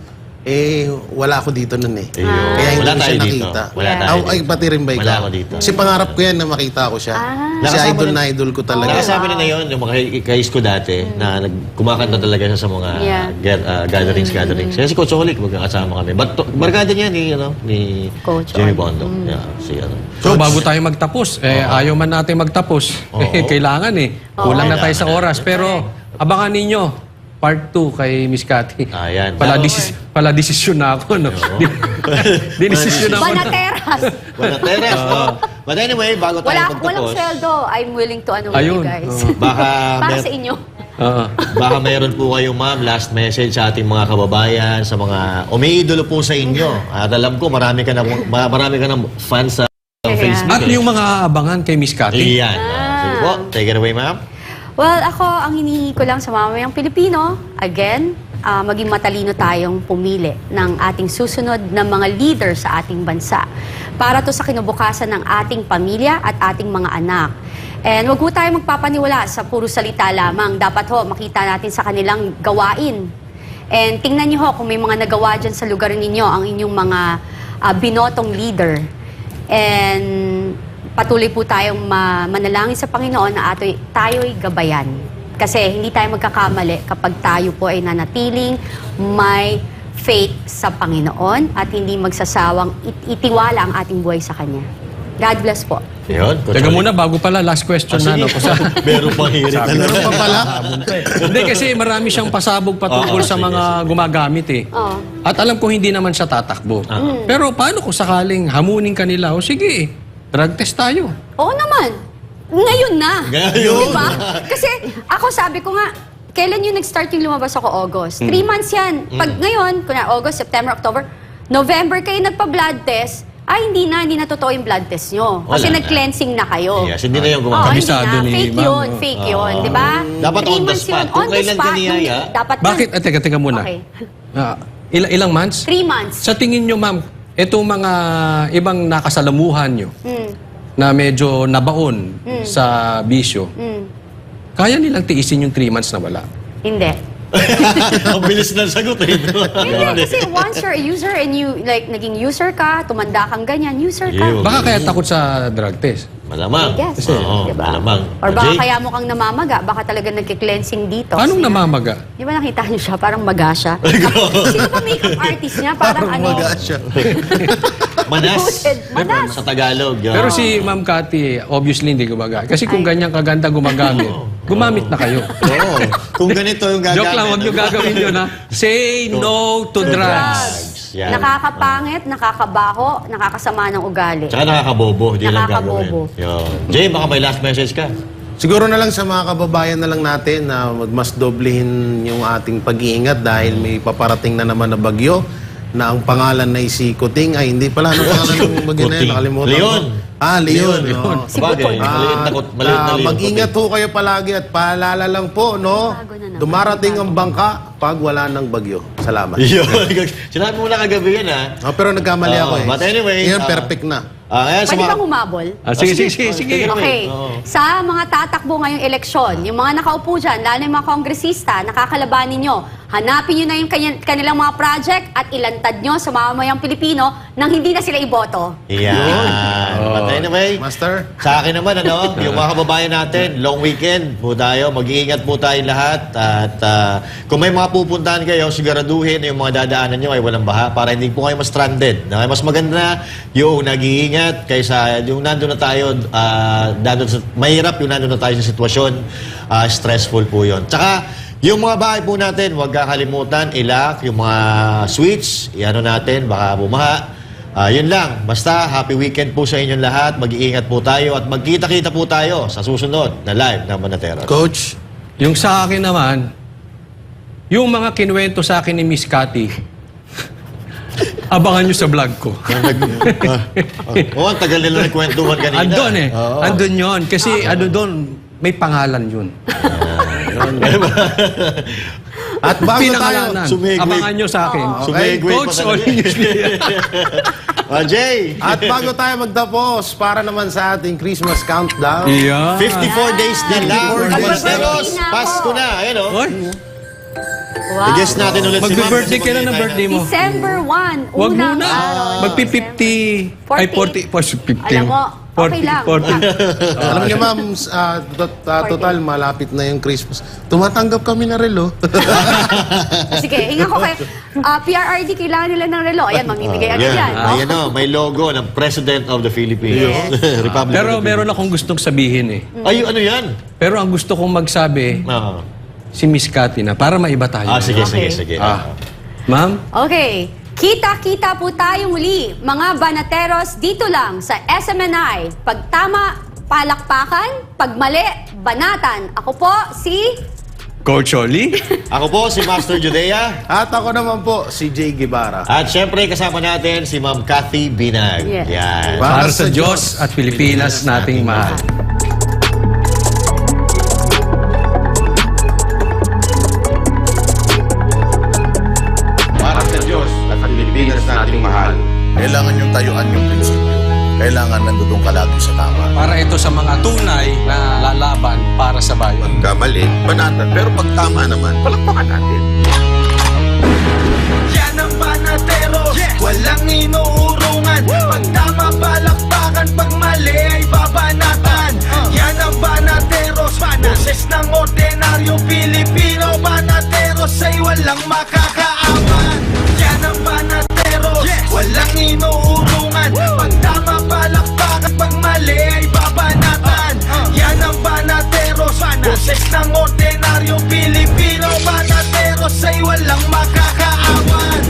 wala ako dito nun eh. Ayun. Kaya hindi Wala ko siya tayo dito. nakita. Wala Yeah. tayo Ay, pati rin ba ikaw? Wala ako dito. Kasi pangarap ko yan na makita ko siya. Kasi Nakasama idol rin- na idol ko talaga. Nakasabi na yun, yung mga kais ko dati, na kumakanta talaga siya sa mga gatherings. Kaya si Coach Holik, magkakasama kami. But barkada niya ni Coach Jimmy Holik. Bondo. Yeah, si So bago tayo magtapos, ayaw man natin magtapos. Kailangan Kulang na tayo sa oras. Pero abangan ninyo, part 2 kay Miss Cathy. Ayan. Pala desisyon na ako, no? Dinesisyon na ako. Banateras. Wala teres. But anyway, bago tayo Walang magtapos, sweldo. I'm willing to with Ayun. you guys. baka Para sa inyo. baka mayroon po kayong ma'am last message sa ating mga kababayan, sa mga umiidolo po sa inyo. At alam ko marami ka ng fans sa Facebook. At yung mga abangan kay Miss Cathy. Iyan. Sige po, take it away, ma'am. Well, ako, ang hinihingi ko lang sa mamamayang Pilipino, again, maging matalino tayong pumili ng ating susunod na mga leader sa ating bansa para to sa kinabukasan ng ating pamilya at ating mga anak. And wag ho tayo magpapaniwala sa puro salita lamang. Dapat ho, makita natin sa kanilang gawain. And tingnan niyo ho kung may mga nagawa dyan sa lugar ninyo ang inyong mga binotong leader. And patuloy po tayong manalangin sa Panginoon na tayo'y gabayan. Kasi hindi tayo magkakamali kapag tayo po ay nanatiling may faith sa Panginoon at hindi magsasawang itiwala ang ating buhay sa Kanya. God bless po. Yun. Teka muna, bago pala, last question na. No, Meron pang hirit. Meron pa pala. Hindi, kasi marami siyang pasabog patungkol sa mga gumagamit eh. Oo. At alam ko hindi naman siya tatakbo. Pero paano kung sakaling hamunin kanila? O sige, drug test tayo. Oo naman. Ngayon na. Ngayon. Diba? Kasi ako sabi ko nga, kailan yung nag-start yung lumabas ako? August. 3 months yan. Pag ngayon, August, September, October, November kayo nagpa-blood test, hindi na totoo yung blood test nyo. Kasi Wala na. nag-cleansing na kayo. Yes, hindi na yung Oo, gumagamit. hindi na. Kabisado ni Fake ma'am, yun. no? Fake yun. Di ba? Dapat 3 on the months spot. yun. Kung On the kailan spot. ka niyaya, Dapat Bakit? Teka muna. Okay. Ilang months? 3 months. Sa tingin nyo, ma'am, itong mga ibang nakasalamuhan nyo na medyo nabaon sa bisyo, kaya nilang tiisin yung 3 months na wala? Hindi. Ang bilis ng sagot eh. Hindi, kasi once you're a user and you, like, naging user ka, tumanda kang ganyan, user ka. Yun. Baka kaya takot sa drug test. Malamang. Yes. Oo, Diba? malamang. Or baka Jay? kaya mo kang namamaga, baka talaga nagki-cleansing dito. Anong namamaga? Di ba nakita niyo siya? Parang maga siya. Sino pa makeup artist niya? Parang ano? Maga siya. Manas. Manas. Sa Tagalog. Yun. Pero si Ma'am Cathy, obviously hindi gumagamit. Kasi kung ganyan kaganda gumagamit, gumamit na kayo. Oo. Kung ganito yung gagamit. Joke lang, huwag nyo gagawin yun ha. Say no to drugs. Yan. Nakakapangit, nakakabaho, nakakasama ng ugali. Tsaka nakakabobo. Hindi lang Nakakabobo. gagawin. Yun. Jay, baka may last message ka. Siguro na lang sa mga kababayan na lang natin na mas doblehin yung ating pag-iingat dahil may paparating na naman na bagyo na ang pangalan ay si Kuting. Ay, hindi pala. Anong pangalan ng bagyo na yun? Kuting. Nakalimutan Leon. ko. Leon. Leon. Oo. Si Bagay, Butol. maliit na Leon. Mag-ingat ho kayo palagi at paalala lang po, no? Bago na naman. Dumarating ang bangka pag wala ng bagyo. Salamat. Yun. Sinabi mo na kagabi yan ha. Pero nagkamali ako eh. But anyway, Ngayon, perfect na. Ayan, sa Pwede mga... bang humabol? Sige. Okay. Sa mga tatakbo ngayong eleksyon, yung mga nakaupo dyan, lalo yung mga kongresista, nakakalabanin nyo, hanapin nyo na yung kanilang mga project at ilantad nyo sa mamamayang Pilipino nang hindi na sila iboto. Yan. But anyway, Master? sa akin naman, yung mga kababayan natin, long weekend po tayo, mag-iingat po tayo lahat. At kung may mga pupuntahan kayo, siguraduhin yung mga dadaanan nyo ay walang baha para hindi po kayo ma-stranded. Mas maganda na yung nag-iingat kaysa yung nandun na tayo, mahirap yung nandun na tayo sa sitwasyon, stressful po yun. Tsaka, yung mga bahay po natin, huwag kakalimutan, ilak, yung mga switch, iano natin, baka bumaha. Yun lang. Basta, happy weekend po sa inyong lahat. Mag-iingat po tayo at magkita-kita po tayo sa susunod na live ng Banateros. Coach? Yung sa akin naman, yung mga kinuwento sa akin ni Miss Cathy, abangan nyo sa vlog ko. Ang tagal nila nagkwentuhan kanina. Andun eh. Oo. Andun yun. Kasi ano doon, may pangalan yun. At bago tayo, Pinangalanan. sumigwig. Abangan nyo sa akin. Sumigwig pa Coach talaga. Oli Newsly. Jay! at bago tayo magtapos, para naman sa ating Christmas countdown, Yeah. 54 days na lang. 54 days. Banateros, na ako. Pasko na. Ayan o. Oy, Wow. I-guess natin ulit si Ma'am. magbe-birthday ka na ng birthday mo. December 1, Wag unang muna. araw. Magpi-50. Ay, 40. 50. Alam mo, okay lang. 40. alam niyo ma'am, total malapit na yung Christmas. Tumatanggap kami na relo. Sige, hinga ko kayo. PRRD, kailangan nila ng relo. Ayan, mamimigay agad yan. no? Ayan o, may logo ng President of the Philippines. Republic Pero of the meron akong gustong sabihin eh. Philippines. Ay, ano yan? Pero ang gusto kong magsabi, si Miss Cathy na, para maiba tayo. Sige, Okay. sige. Ma'am, Okay. Kita-kita po tayo muli, mga Banateros, dito lang sa SMNI. Pag tama, palakpakan. Pag mali, banatan. Ako po, si... Coach Oli. Ako po si Master Judea. At ako naman po, si Jay Guevara. At syempre kasama natin si Ma'am Cathy Binag. Yes. Yan. Para sa Diyos at Pilipinas nating mahal. Para sa Diyos at ang Pilipinas na ating mahal. Kailangan yung tayuan yung prinsipyo. Kailangan nandun ka lagi sa tama. Para ito sa mga tunay na lalaban para sa bayan. Kamali, banatan. Pero pag tama naman, palakpakan natin. Yan ang Banateros, walang inuurungan. Pag tama palakpakan. ay walang makakaawan. Yan ang Banateros, walang inuurungan. Pag tama palakpakan, pag mali ay babanatan. Yan ang Banateros, boses ng ordinaryong Pilipino. Banateros ay walang makakaawan.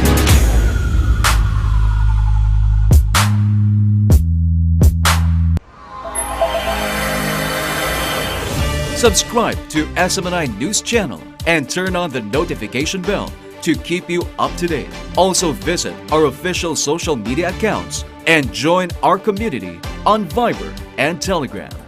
Subscribe to SMNI News Channel and turn on the notification bell to keep you up to date. Also visit our official social media accounts and join our community on Viber and Telegram.